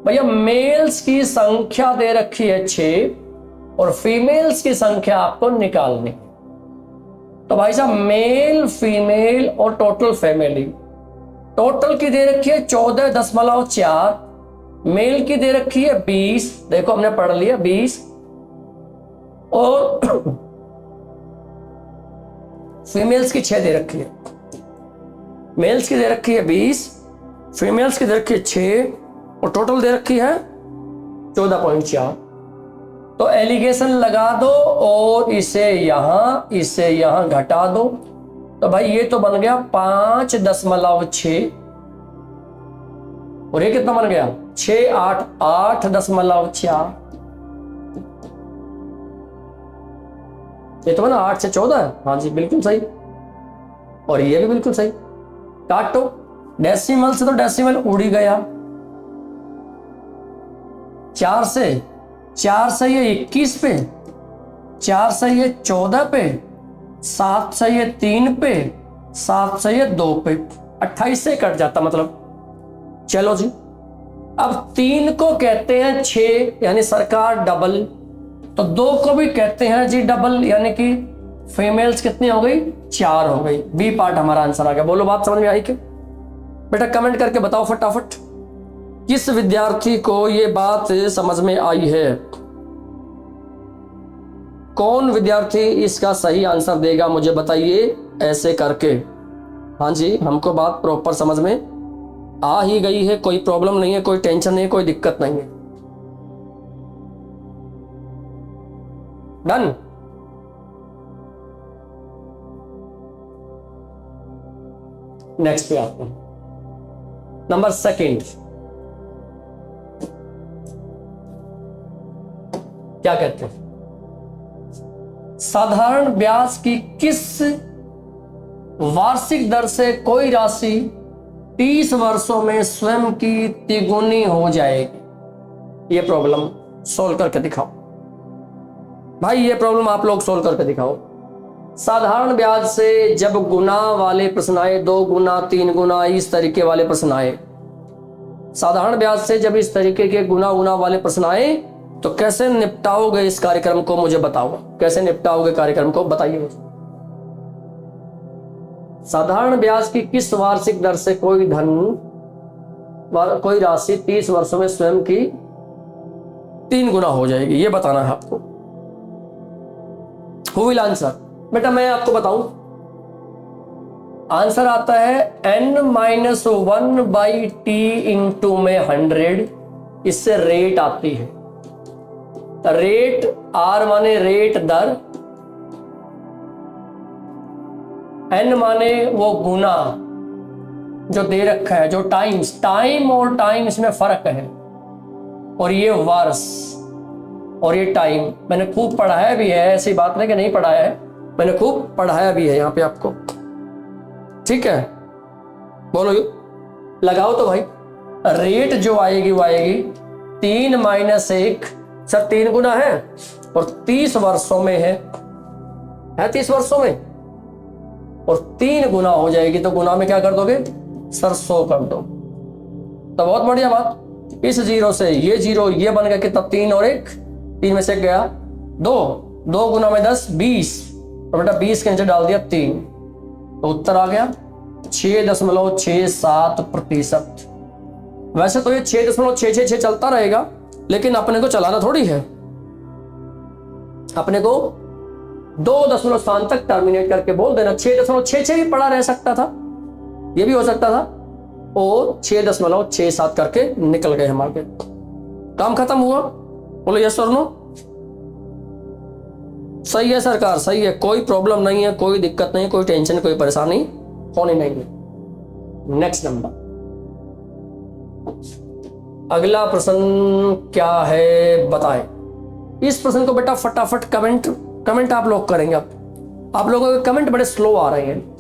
भैया मेल्स की संख्या दे रखी है 6 और फीमेल्स की संख्या आपको निकालनी। तो भाई साहब मेल, फीमेल और टोटल फैमिली, टोटल की दे रखी है 14.4, मेल की दे रखी है 20, देखो हमने पढ़ लिया 20, और फीमेल्स की 6 दे रखी है। मेल्स की दे रखी है 20, फीमेल्स की दे रखी है 6 और टोटल दे रखी है 14.4। तो एलिगेशन लगा दो और इसे यहां घटा दो, तो भाई ये तो बन गया 5.6 और ये कितना बन गया 6, 8, 8.4। ये तो बना 8 से 14। हाँ जी बिल्कुल सही, और ये भी बिल्कुल सही। काटो, डेसिमल से तो डेसिमल उड़ ही गया। 4 से ये 21 पे, 4 से ये 14 पे, 7 से ये 3 पे, 7 से ये 2 पे, 28 से कट जाता मतलब। चलो जी, अब 3 को कहते हैं 6 यानी सरकार डबल, तो 2 को भी कहते हैं जी डबल यानी कि फीमेल्स कितनी हो गई 4 हो गई। बी पार्ट हमारा आंसर आ गया। बोलो बात समझ में आई क्या? बेटा कमेंट करके बताओ फटाफट, किस विद्यार्थी को ये बात समझ में आई है? कौन विद्यार्थी इसका सही आंसर देगा मुझे बताइए ऐसे करके। हाँ जी, हमको बात प्रॉपर समझ में आ ही गई है, कोई प्रॉब्लम नहीं है, कोई टेंशन नहीं है, कोई दिक्कत नहीं है। डन। नेक्स्ट पे आते हैं, नंबर 2 क्या कहते हैं? साधारण ब्याज की किस वार्षिक दर से कोई राशि 30 वर्षों में स्वयं की तिगुनी हो जाएगी? ये प्रॉब्लम सोल्व करके दिखाओ भाई, ये प्रॉब्लम आप लोग सोल्व करके दिखाओ। साधारण ब्याज से जब गुना वाले प्रश्न आए, 2 गुना 3 गुना इस तरीके वाले प्रश्न आए, साधारण ब्याज से जब इस तरीके के गुना वाले प्रश्न आए तो कैसे निपटाओगे इस कार्यक्रम को मुझे बताओ। कैसे निपटाओगे कार्यक्रम को बताइए मुझे। साधारण ब्याज की किस वार्षिक दर से कोई राशि 30 वर्षों में स्वयं की 3 गुना हो जाएगी, ये बताना है आपको। Who will answer? बेटा मैं आपको बताऊं, आंसर आता है n-1/t इंटू में 100। इससे रेट आती है, रेट R माने रेट दर, n माने वो गुना जो दे रखा है, जो टाइम और टाइम इसमें फर्क है, और ये वर्ष और ये टाइम मैंने खूब पढ़ाया भी है, ऐसी बात नहीं कि नहीं पढ़ाया है, मैंने खूब पढ़ाया भी है यहाँ पे आपको। ठीक है, बोलो लगाओ तो भाई। रेट जो आएगी वो आएगी 3 - 1, सर 3 गुना है और 30 वर्षों में है 30 वर्षों में, और 3 गुना हो जाएगी तो गुना में क्या कर दोगे सर 100 कर दो। तो बहुत बढ़िया बात। इस 0 से ये 0, ये बन गया कितना 3 और 1, 3 में से गया 2 गुना में 10 20, और बेटा 20 के नीचे डाल दिया 3, तो उत्तर आ गया 6.67%। वैसे तो ये 6.666 चलता रहेगा, लेकिन अपने को चलाना थोड़ी है, अपने को 2 दशमलव स्थान तक टर्मिनेट करके बोल देना। 6.66 भी पड़ा रह सकता था, ये भी हो सकता था, और 6.67 करके निकल गए हम आगे। काम खत्म हुआ। बोलो यस और नो। सही है सरकार, सही है, कोई प्रॉब्लम नहीं है, कोई दिक्कत नहीं, कोई टेंशन, कोई परेशानी होनी नहीं है। नेक्स्ट नंबर, अगला प्रश्न क्या है बताएं। इस प्रश्न को बेटा फटाफट कमेंट आप लोग करेंगे। आप लोगों के कमेंट बड़े स्लो आ रहे हैं।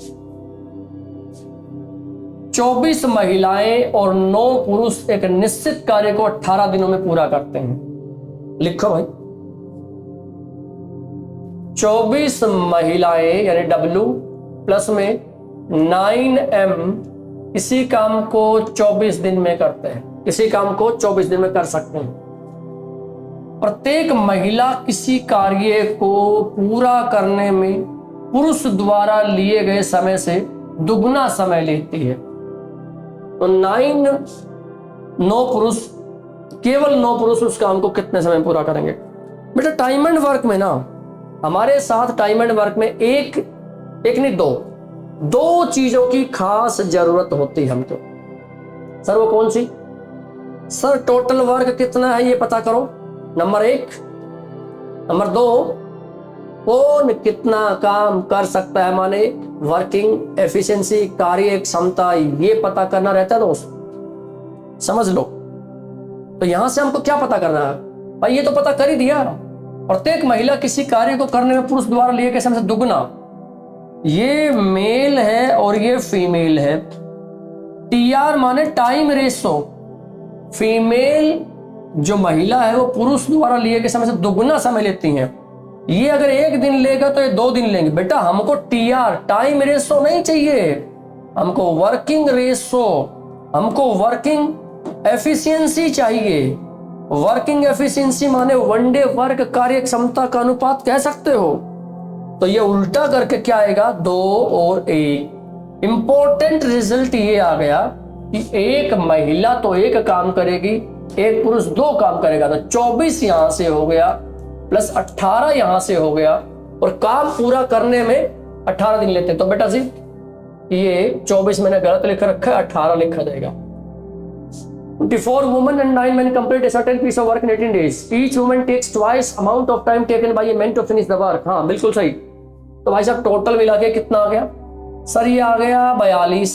24 महिलाएं और 9 पुरुष एक निश्चित कार्य को 18 दिनों में पूरा करते हैं। लिखो भाई, 24 महिलाएं यानी W प्लस में 9M इसी काम को 24 दिन में करते हैं, इसी काम को 24 दिन में कर सकते हैं। प्रत्येक महिला किसी कार्य को पूरा करने में पुरुष द्वारा लिए गए समय से दुगना समय लेती है। तो 9 पुरुष, केवल 9 पुरुष उस काम को कितने समय पूरा करेंगे? बेटा टाइम एंड वर्क में ना, हमारे साथ टाइम एंड वर्क में एक नहीं दो चीजों की खास जरूरत होती है हमको। सर वो कौन सी? सर टोटल वर्क कितना है ये पता करो, नंबर 1। नंबर 2, कौन कितना काम कर सकता है, माने वर्किंग एफिशिएंसी, कार्य क्षमता, ये पता करना रहता है दोस्त, समझ लो। तो यहां से हमको क्या पता करना है भाई, ये तो पता कर ही दिया। प्रत्येक महिला किसी कार्य को करने में पुरुष द्वारा लिए गए समय से दुगना, ये मेल है और ये फीमेल है। TR माने टाइम रेशो, फीमेल जो महिला है वो पुरुष द्वारा लिए गए समय से दुगना समय लेती हैं। ये अगर 1 दिन लेगा तो ये 2 दिन लेंगे। बेटा हमको TR टाइम रेशो नहीं चाहिए, हमको वर्किंग रेशो, हमको वर्किंग एफिशिएंसी चाहिए। वर्किंग एफिशिएंसी माने वन डे वर्क, कार्य क्षमता का अनुपात कह सकते हो। तो ये उल्टा करके क्या आएगा, 2 और 1। इंपॉर्टेंट रिजल्ट ये आ गया कि एक महिला तो 1 काम करेगी, एक पुरुष 2 काम करेगा। तो 24 यहां से हो गया प्लस 18 यहां से हो गया, और काम पूरा करने में 18 दिन लेते हैं। तो बेटा जी ये 24 मैंने गलत लिख रखा है, 18 लिखा जाएगा। 24 women and 9 men complete a certain piece of work in 18 days. Each woman takes twice amount of time taken by a man to finish the work. हाँ बिल्कुल सही। तो भाई साहब टोटल मिला के कितना आ गया सर, ये आ गया 42,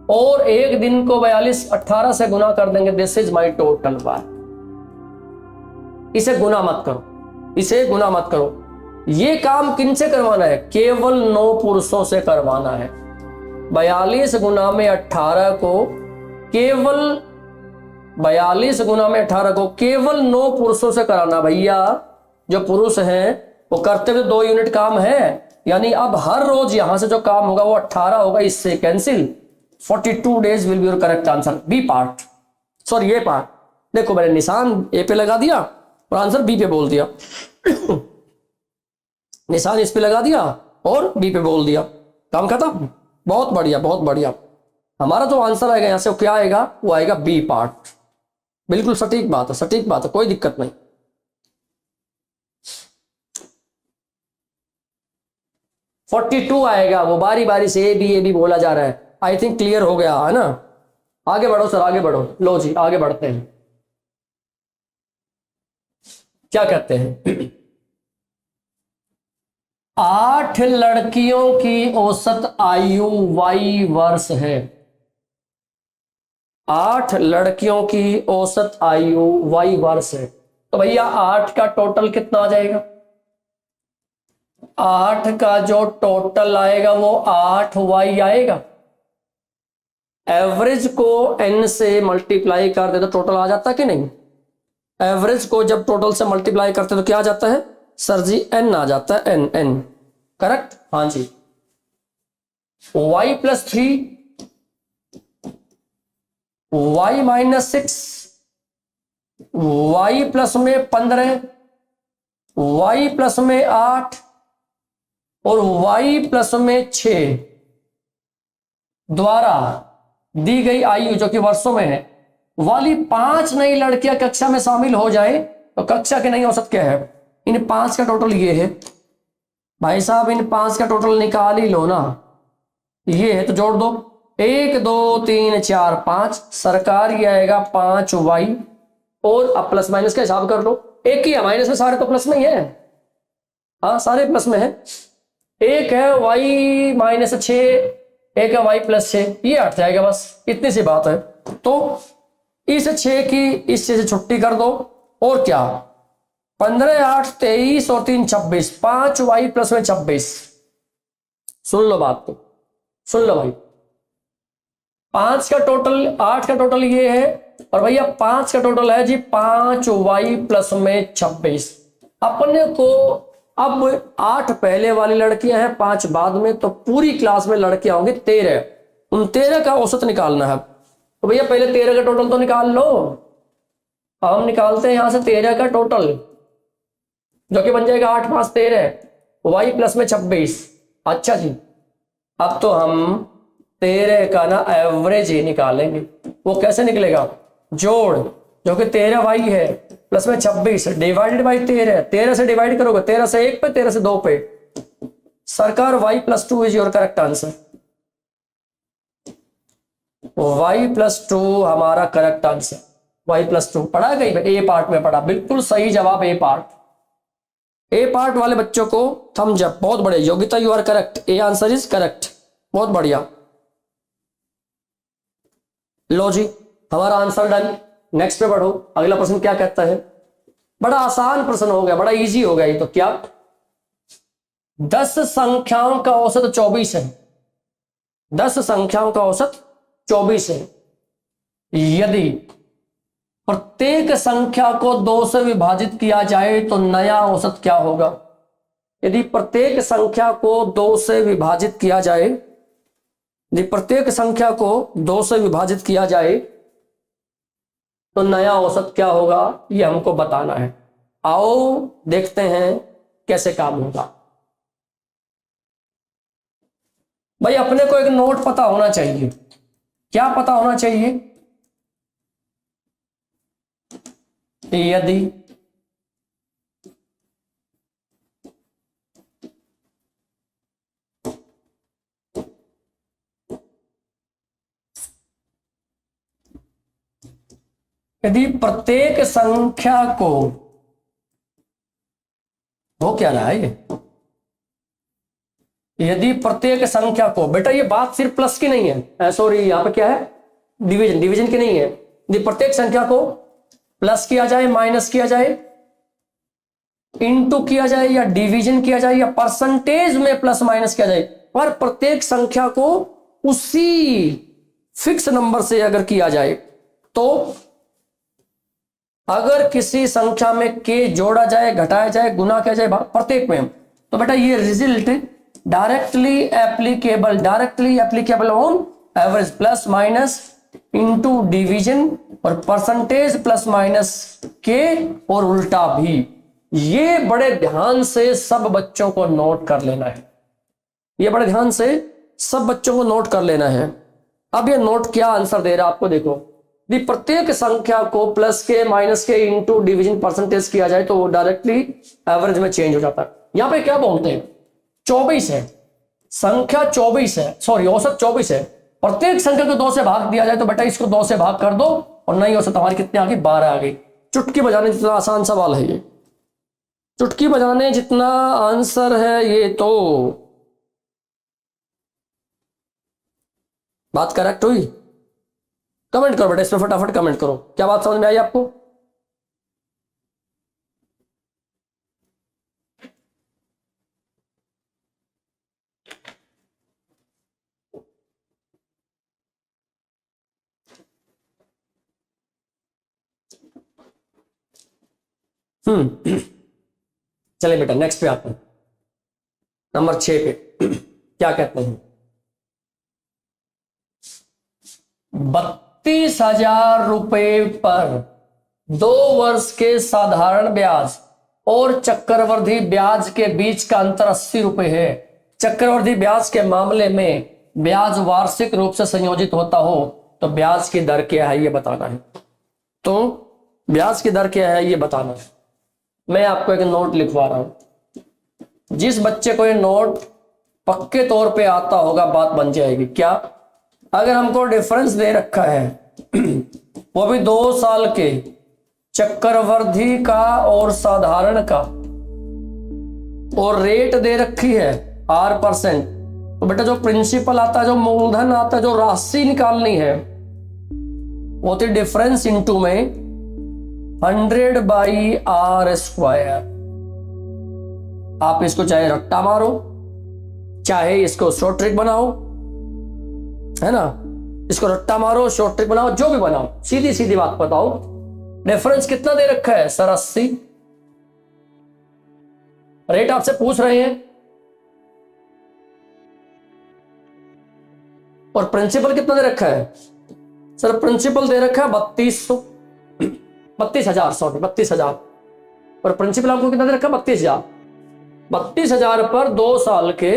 और एक दिन को 42 18 से गुना कर देंगे। This is my total work. इसे गुना मत करो, इसे गुना मत करो। ये काम किनसे करवाना है, केवल 9 पुरुषों से करवाना है। 42 गुना में 18 को केवल 42 गुना में 18 को केवल 9 पुरुषों से कराना। भैया जो पुरुष हैं वो करते हुए 2 यूनिट काम है, यानी अब हर रोज यहां से जो काम होगा वो 18 होगा, इससे cancel. 42 days will be your correct answer, B part. Sorry ये पार्ट देखो, मैंने निशान ए पे लगा दिया और आंसर बी पे बोल दिया। निशान इस पे लगा दिया और बी पे बोल दिया, काम खत्म। बहुत बढ़िया बहुत बढ़िया। हमारा जो आंसर आएगा यहां से वो क्या आएगा, वो आएगा बी पार्ट। बिल्कुल सटीक बात है, सटीक बात है, कोई दिक्कत नहीं। 42 आएगा, वो बारी बारी से ए बी बोला जा रहा है। आई थिंक क्लियर हो गया है ना। आगे बढ़ो सर, आगे बढ़ो। लो जी आगे बढ़ते हैं। क्या कहते हैं 8 लड़कियों की औसत आयु y वर्ष है। 8 लड़कियों की औसत आयु y वर्ष है। तो भैया 8 का टोटल कितना आ जाएगा, 8 का जो टोटल आएगा वो 8y आएगा। एवरेज को n से मल्टीप्लाई कर दे तो टोटल आ जाता कि नहीं। एवरेज को जब टोटल से मल्टीप्लाई करते तो क्या आ जाता है सर जी, n आ जाता है, n करेक्ट। हाँ जी। y plus 3, y minus 6, y plus में 15, y प्लस में 8 और y प्लस में 6 द्वारा दी गई आयु जो कि वर्षों में है वाली 5 नई लड़कियां कक्षा में शामिल हो जाए तो कक्षा की नई औसत क्या है। इन 5 का टोटल ये है भाई साहब, इन 5 का टोटल निकाल ही लो ना। ये है तो जोड़ दो, 1 2 3 4 5, सरकार ये आएगा 5y, और अब प्लस माइनस का हिसाब कर लो। एक ही है, माइनस में सारे तो प्लस में ही है। हाँ सारे प्लस में है। एक है y माइनस 6, एक है y प्लस 6, ये 8 जाएगा, बस इतनी सी बात है। तो इस 6 की इस 6 से छुट्टी कर दो, और क्या 15 8 23 और 3 26, 5y प्लस में 26। सुन लो बात को, सुन लो भाई। 5 का टोटल 8 का टोटल ये है, और भैया 5 का टोटल है जी 5y प्लस में 26। अपने को अब 8 पहले वाली लड़कियां हैं, 5 बाद में, तो पूरी क्लास में लड़कियां होंगी 13। उन 13 का औसत निकालना है। तो भैया पहले 13 का टोटल तो निकाल लो। हम निकालते हैं यहां से 13 का टोटल, जो कि बन जाएगा 8 5 13, y प्लस में 26। अच्छा जी, अब तो हम 13 का ना एवरेज ही निकालेंगे। वो कैसे निकलेगा, जोड़, जो कि 13y है प्लस में 26 डिवाइडेड बाई 13। 13 से डिवाइड करोगे, 13 से 1 पे, 13 से 2 पे। सरकार y plus 2 is your correct answer. y+2 हमारा करेक्ट आंसर। y+2 पढ़ा गई, ए पार्ट में पढ़ा, बिल्कुल सही जवाब ए पार्ट। ए पार्ट वाले बच्चों को थम्स अप, बहुत बढ़िया। Yogita you are correct, A answer is correct, बहुत बढ़िया। लो जी, हमारा आंसर डन। नेक्स्ट पे बढ़ो, अगला प्रश्न क्या कहता है। बड़ा आसान प्रश्न हो गया, बड़ा इजी हो गया ये तो। क्या 10 संख्याओं का औसत 24 है। 10 संख्याओं का औसत 24 है। यदि प्रत्येक संख्या को 2 से विभाजित किया जाए तो नया औसत क्या होगा। यदि प्रत्येक संख्या को 2 से विभाजित किया जाए, यदि प्रत्येक संख्या को 2 से विभाजित किया जाए तो नया औसत क्या होगा, ये हमको बताना है। आओ देखते हैं कैसे काम होगा। भाई अपने को एक नोट पता होना चाहिए। क्या पता होना चाहिए। यदि यदि प्रत्येक संख्या को, हो क्या रहा है ये, यदि प्रत्येक संख्या को, बेटा ये बात सिर्फ प्लस की नहीं है, सॉरी यहां पे क्या है, डिवीजन, डिवीजन की नहीं है। यदि प्रत्येक संख्या को प्लस किया जाए, माइनस किया जाए, इनटू किया जाए, या डिवीजन किया जाए, या परसेंटेज में प्लस माइनस किया जाए, पर प्रत्येक संख्या को उसी फिक्स नंबर से अगर किया जाए, तो अगर किसी संख्या में के जोड़ा जाए, घटाया जाए, गुना किया जाए प्रत्येक में, तो बेटा ये result directly applicable on average plus minus into division और परसेंटेज प्लस माइनस के, और उल्टा भी। ये बड़े ध्यान से सब बच्चों को नोट कर लेना है। ये बड़े ध्यान से सब बच्चों को नोट कर लेना है। अब ये नोट क्या आंसर दे रहा है आपको, देखो। यदि प्रत्येक संख्या को प्लस के, माइनस के, इनटू डिवीजन, परसेंटेज किया जाए तो वो डायरेक्टली एवरेज में चेंज हो जाता है। यहां पे क्या बोलते हैं, 24 है, संख्या 24 है, सॉरी औसत 24 है। प्रत्येक संख्या को 2 से भाग दिया जाए तो बेटा इसको 2 से भाग कर दो और नई औसत हमारी कितनी आ गई, 12 आ गई। चुटकी बजाने जितना आसान सवाल है ये, चुटकी बजाने जितना आंसर है ये। तो बात करेक्ट हुई। कमेंट करो बेटा, इस पर फटाफट कमेंट करो, क्या बात समझ में आई आपको। चलिए बेटा नेक्स्ट पे आते हैं, नंबर 6 पे। क्या कहते हैं, 32,000 रुपए पर 2 वर्ष के साधारण ब्याज और चक्रवृद्धि ब्याज के बीच का अंतर 80 रुपए है। चक्रवृद्धि ब्याज के मामले में ब्याज वार्षिक रूप से संयोजित होता हो तो ब्याज की दर क्या है ये बताना है। तो ब्याज की दर क्या है ये बताना है। मैं आपको एक नोट लिखवा रहा हूं, जिस बच्चे को ये नोट पक्के तौर पे आता होगा बात बन जाएगी। क्या, अगर हमको डिफरेंस दे रखा है वो भी 2 साल के, चक्रवृद्धि का और साधारण का, और रेट दे रखी है R%, तो बेटा जो प्रिंसिपल आता है, जो मूलधन आता है, जो राशि निकालनी है वो तो डिफरेंस इनटू में 100/R²। आप इसको चाहे रट्टा मारो, चाहे इसको शॉर्ट ट्रिक बनाओ, है ना, इसको रट्टा मारो, शॉर्ट ट्रिक बनाओ, जो भी बनाओ, सीधी सीधी बात बताओ। डिफरेंस कितना दे रखा है सर, 80। रेट आपसे पूछ रहे हैं, और प्रिंसिपल कितना दे रखा है सर, प्रिंसिपल दे रखा है 32,000, और प्रिंसिपल आपको कितना दे रखा है 32,000। 32,000 पर 2 साल के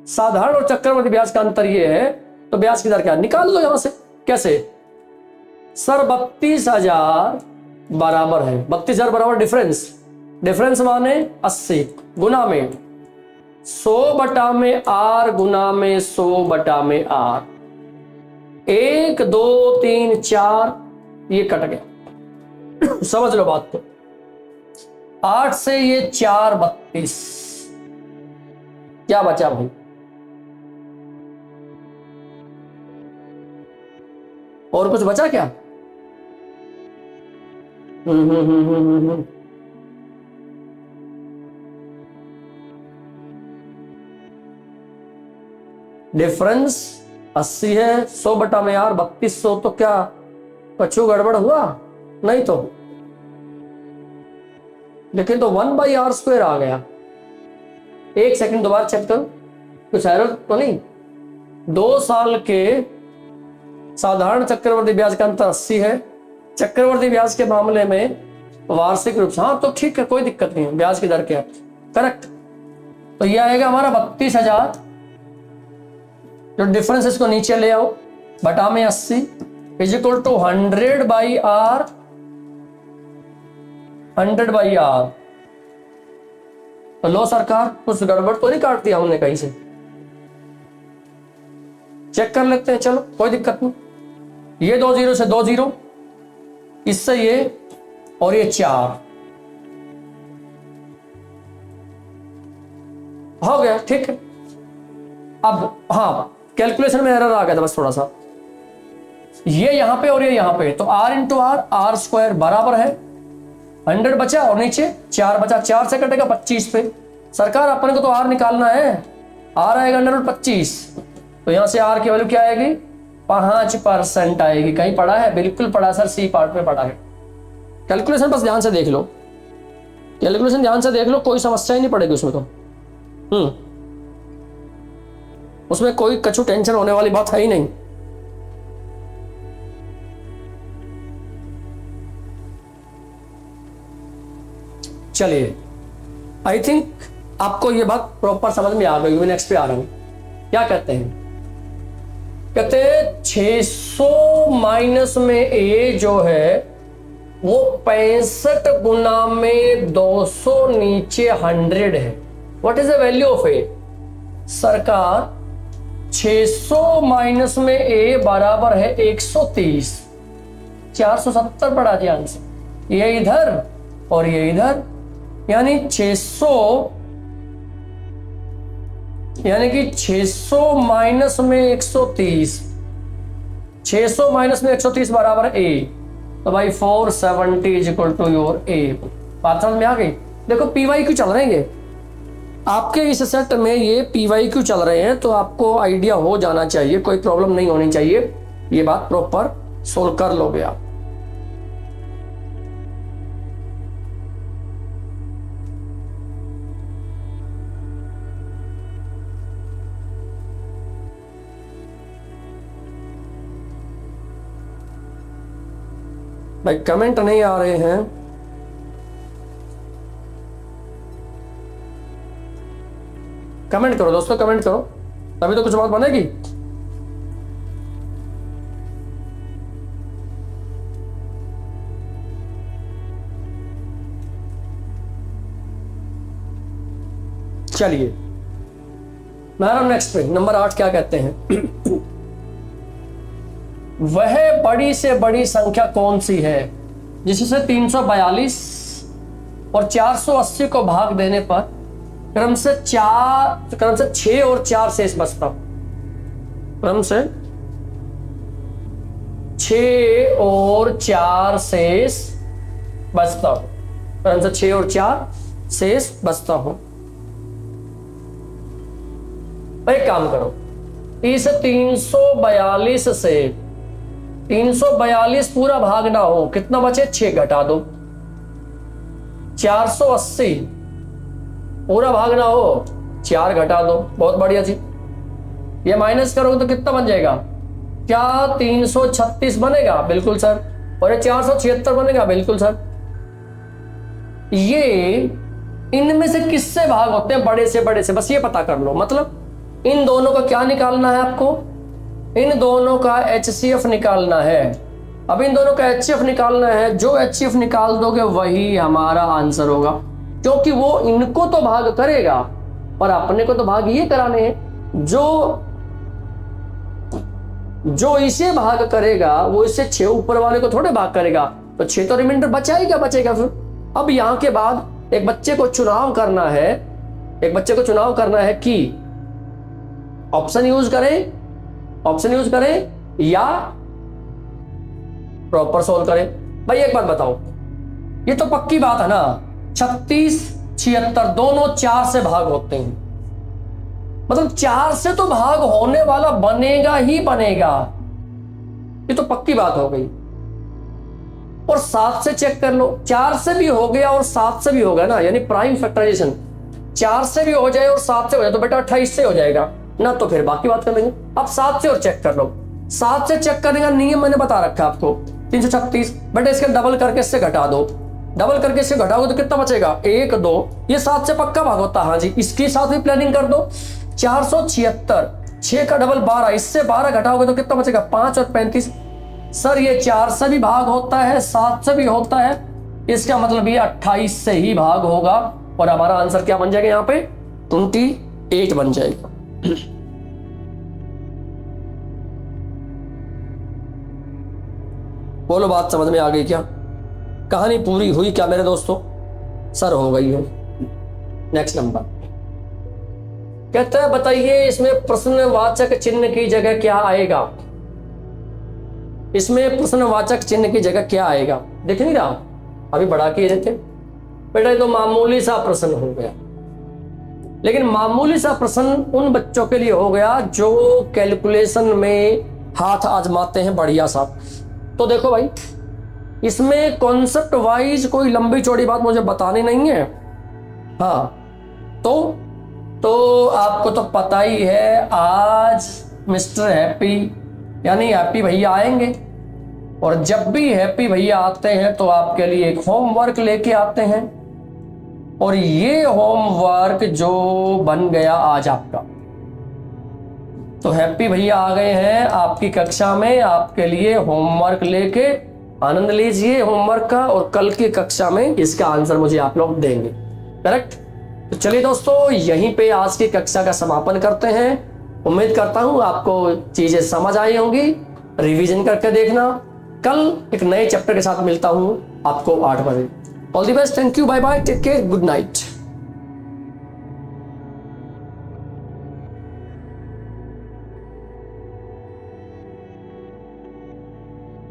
साधारण और चक्रवृद्धि ब्याज का अंतर ये है, तो ब्याज की दर क्या निकाल लो यहां से। कैसे सर, 32,000 बराबर है, 32,000 बराबर डिफरेंस माने 80 गुना में 100/R गुना में 100/R। 1 2 3 4 ये कट गया। समझ लो बात को। 8 से ये 4 32, क्या बचा भाई? और कुछ बचा क्या? डिफरेंस 80 है, 100 बटा में यार 3200, तो क्या कछु गड़बड़ हुआ? नहीं तो, लेकिन तो 1/r² आ गया। एक सेकंड दोबारा चेक करो, कुछ एरर तो नहीं? 2 साल के साधारण चक्रवर्ती ब्याज का अंतर 80 है, चक्रवर्ती ब्याज के मामले में वार्षिक रूप से, हाँ तो ठीक है, कोई दिक्कत नहीं है, ब्याज की दर क्या करेक्ट। तो ये आएगा हमारा 32,000, जो डिफरेंस इसको नीचे ले आओ, बटा में 80 is equal to 100/r, 100/r। तो लो सरकार, कुछ गड़बड़ तो नहीं काट दिया हमने कहीं से? चेक कर लेते हैं, चलो कोई दिक्कत नहीं। ये 2 0 से 2 0, इससे ये और ये 4 हो गया, ठीक है। अब हाँ, कैलकुलेशन में एरर आ गया था बस थोड़ा सा, ये यहां पे और ये यहां पे, तो r इंटू आर, r² बराबर है 100 बचा और नीचे 4 बचा, 4 से कटेगा 25 पे। सरकार अपने को तो r निकालना है, r आएगा 125, तो यहां से r की वैल्यू क्या आएगी? 5% आएगी। कहीं पढ़ा है? बिल्कुल पढ़ा सर, सी पार्ट में पढ़ा है। कैलकुलेशन बस ध्यान से देख लो, कैलकुलेशन ध्यान से देख लो, कोई समस्या ही नहीं पड़ेगी उसमें तो। उसमें कोई कछु टेंशन होने वाली बात है ही नहीं। चलिए, आई थिंक आपको ये बात प्रॉपर समझ में आ गई होगी। नेक्स्ट पे आ रहा हूं, क्या कहते हैं? कहते हैं 600 माइनस में ए जो है वो 65 गुना में 200 नीचे 100 है। What is the value of A? सरकार 600 माइनस में ए बराबर है 130, 470 पड़ा जी आंसर। ये इधर और ये इधर, यानी 600, यानी कि 600 माइनस में 130, 600 माइनस में 130 बराबर है ए, तो भाई 470 इज इक्वल टू योर ए। बात समझ में आ गई? देखो PYQ चल रहे हैं ये आपके इस सेट में, ये PYQ चल रहे हैं, तो आपको आइडिया हो जाना चाहिए, कोई प्रॉब्लम नहीं होनी चाहिए, ये बात प्रॉपर सोल्व कर लोगे आप। भाई कमेंट नहीं आ रहे हैं, कमेंट करो दोस्तों, कमेंट करो, तभी तो कुछ बात बनेगी। चलिए मैडम नेक्स्ट पे नंबर 8 क्या कहते हैं? वह बड़ी से बड़ी संख्या कौन सी है जिससे 342 और 480 को भाग देने पर क्रम से 6 और 4 शेष बचता हो? क्रम से 6 और 4 शेष बचता हो, क्रम से 6 और 4 शेष बचता हो। एक काम करो, इस 342 से 342 पूरा भाग ना हो, कितना बचे? 6 घटा दो। 480 पूरा भाग ना हो, 4 घटा दो, बहुत बढ़िया जी। ये माइनस करोगे तो कितना बन जाएगा? क्या 336 बनेगा? बिल्कुल सर। और ये 476 बनेगा? बिल्कुल सर। ये इनमें से किससे भाग होते हैं? बड़े से बड़े से, बस ये पता कर लो। मतलब इन दोनों का क्या निकालना है आपको? इन दोनों का HCF निकालना है। अब इन दोनों का HCF निकालना है, जो HCF निकाल दोगे वही हमारा आंसर होगा, क्योंकि वो इनको तो भाग करेगा पर अपने को तो भाग ये कराने हैं। जो जो इसे भाग करेगा वो इससे 6 ऊपर वाले को थोड़े भाग करेगा, तो 6 तो रिमाइंडर बचा ही क्या बचेगा फिर। अब यहां के बाद एक बच्चे को चुनाव करना है, एक बच्चे को चुनाव करना है कि ऑप्शन यूज करें या प्रॉपर सोल्व करें। भाई एक बात बताओ, ये तो पक्की बात है ना, 36 76 दोनों 4 से भाग होते हैं, मतलब 4 से तो भाग होने वाला बनेगा ही बनेगा, ये तो पक्की बात हो गई। और 7 से चेक कर लो, 4 से भी हो गया और 7 से भी हो गया ना, यानी प्राइम फैक्टराइजेशन 4 से भी हो जाए और 7 से हो जाए तो बेटा 28 से हो जाएगा ना, तो फिर बाकी बात कर लेंगे। अब 7 से और चेक कर लो, 7 से चेक करने का नियम मैंने बता रखा है आपको 336, बेटा इसके डबल करके इससे घटा दो, डबल करके इससे घटाओगे तो कितना बचेगा 1 2, ये 7 से पक्का भाग होता है। हाँ जी, इसके साथ भी प्लानिंग कर दो। 476, 6 का डबल 12, इससे 12 घटाओगे तो कितना बचेगा 5 और 35। सर ये 4 से भी भाग होता है, 7 से भी होता है, इसका मतलब ये 28 से ही भाग होगा और हमारा आंसर क्या बन जाएगा यहाँ पे 28 बन जाएगा। बोलो बात समझ में आ गई क्या? कहानी पूरी हुई क्या मेरे दोस्तों? सर हो गई है। नेक्स्ट नंबर कहता है बताइए इसमें प्रश्नवाचक चिन्ह की जगह क्या आएगा? इसमें प्रश्नवाचक चिन्ह की जगह क्या आएगा? देख नहीं रहा, अभी बढ़ा के देते बेटा, ये तो मामूली सा प्रश्न हो गया, लेकिन मामूली सा प्रश्न उन बच्चों के लिए हो गया जो कैलकुलेशन में हाथ आजमाते हैं बढ़िया सा। तो देखो भाई, इसमें कॉन्सेप्ट वाइज कोई लंबी चौड़ी बात मुझे बतानी नहीं है। हाँ तो आपको तो पता ही है, आज मिस्टर हैप्पी यानी हैप्पी भैया आएंगे, और जब भी हैप्पी भैया आते हैं तो आपके लिए एक होमवर्क लेके आते हैं, और ये होमवर्क जो बन गया आज आपका, तो हैप्पी भैया आ गए हैं आपकी कक्षा में आपके लिए होमवर्क लेके। आनंद लीजिए होमवर्क का, और कल की कक्षा में इसका आंसर मुझे आप लोग देंगे। करेक्ट? तो चलिए दोस्तों, यहीं पे आज की कक्षा का समापन करते हैं। उम्मीद करता हूं आपको चीजें समझ आई होंगी, रिवीजन करके देखना। कल एक नए चैप्टर के साथ मिलता हूं आपको 8 बजे। All the best, thank you, bye bye, take care, good night.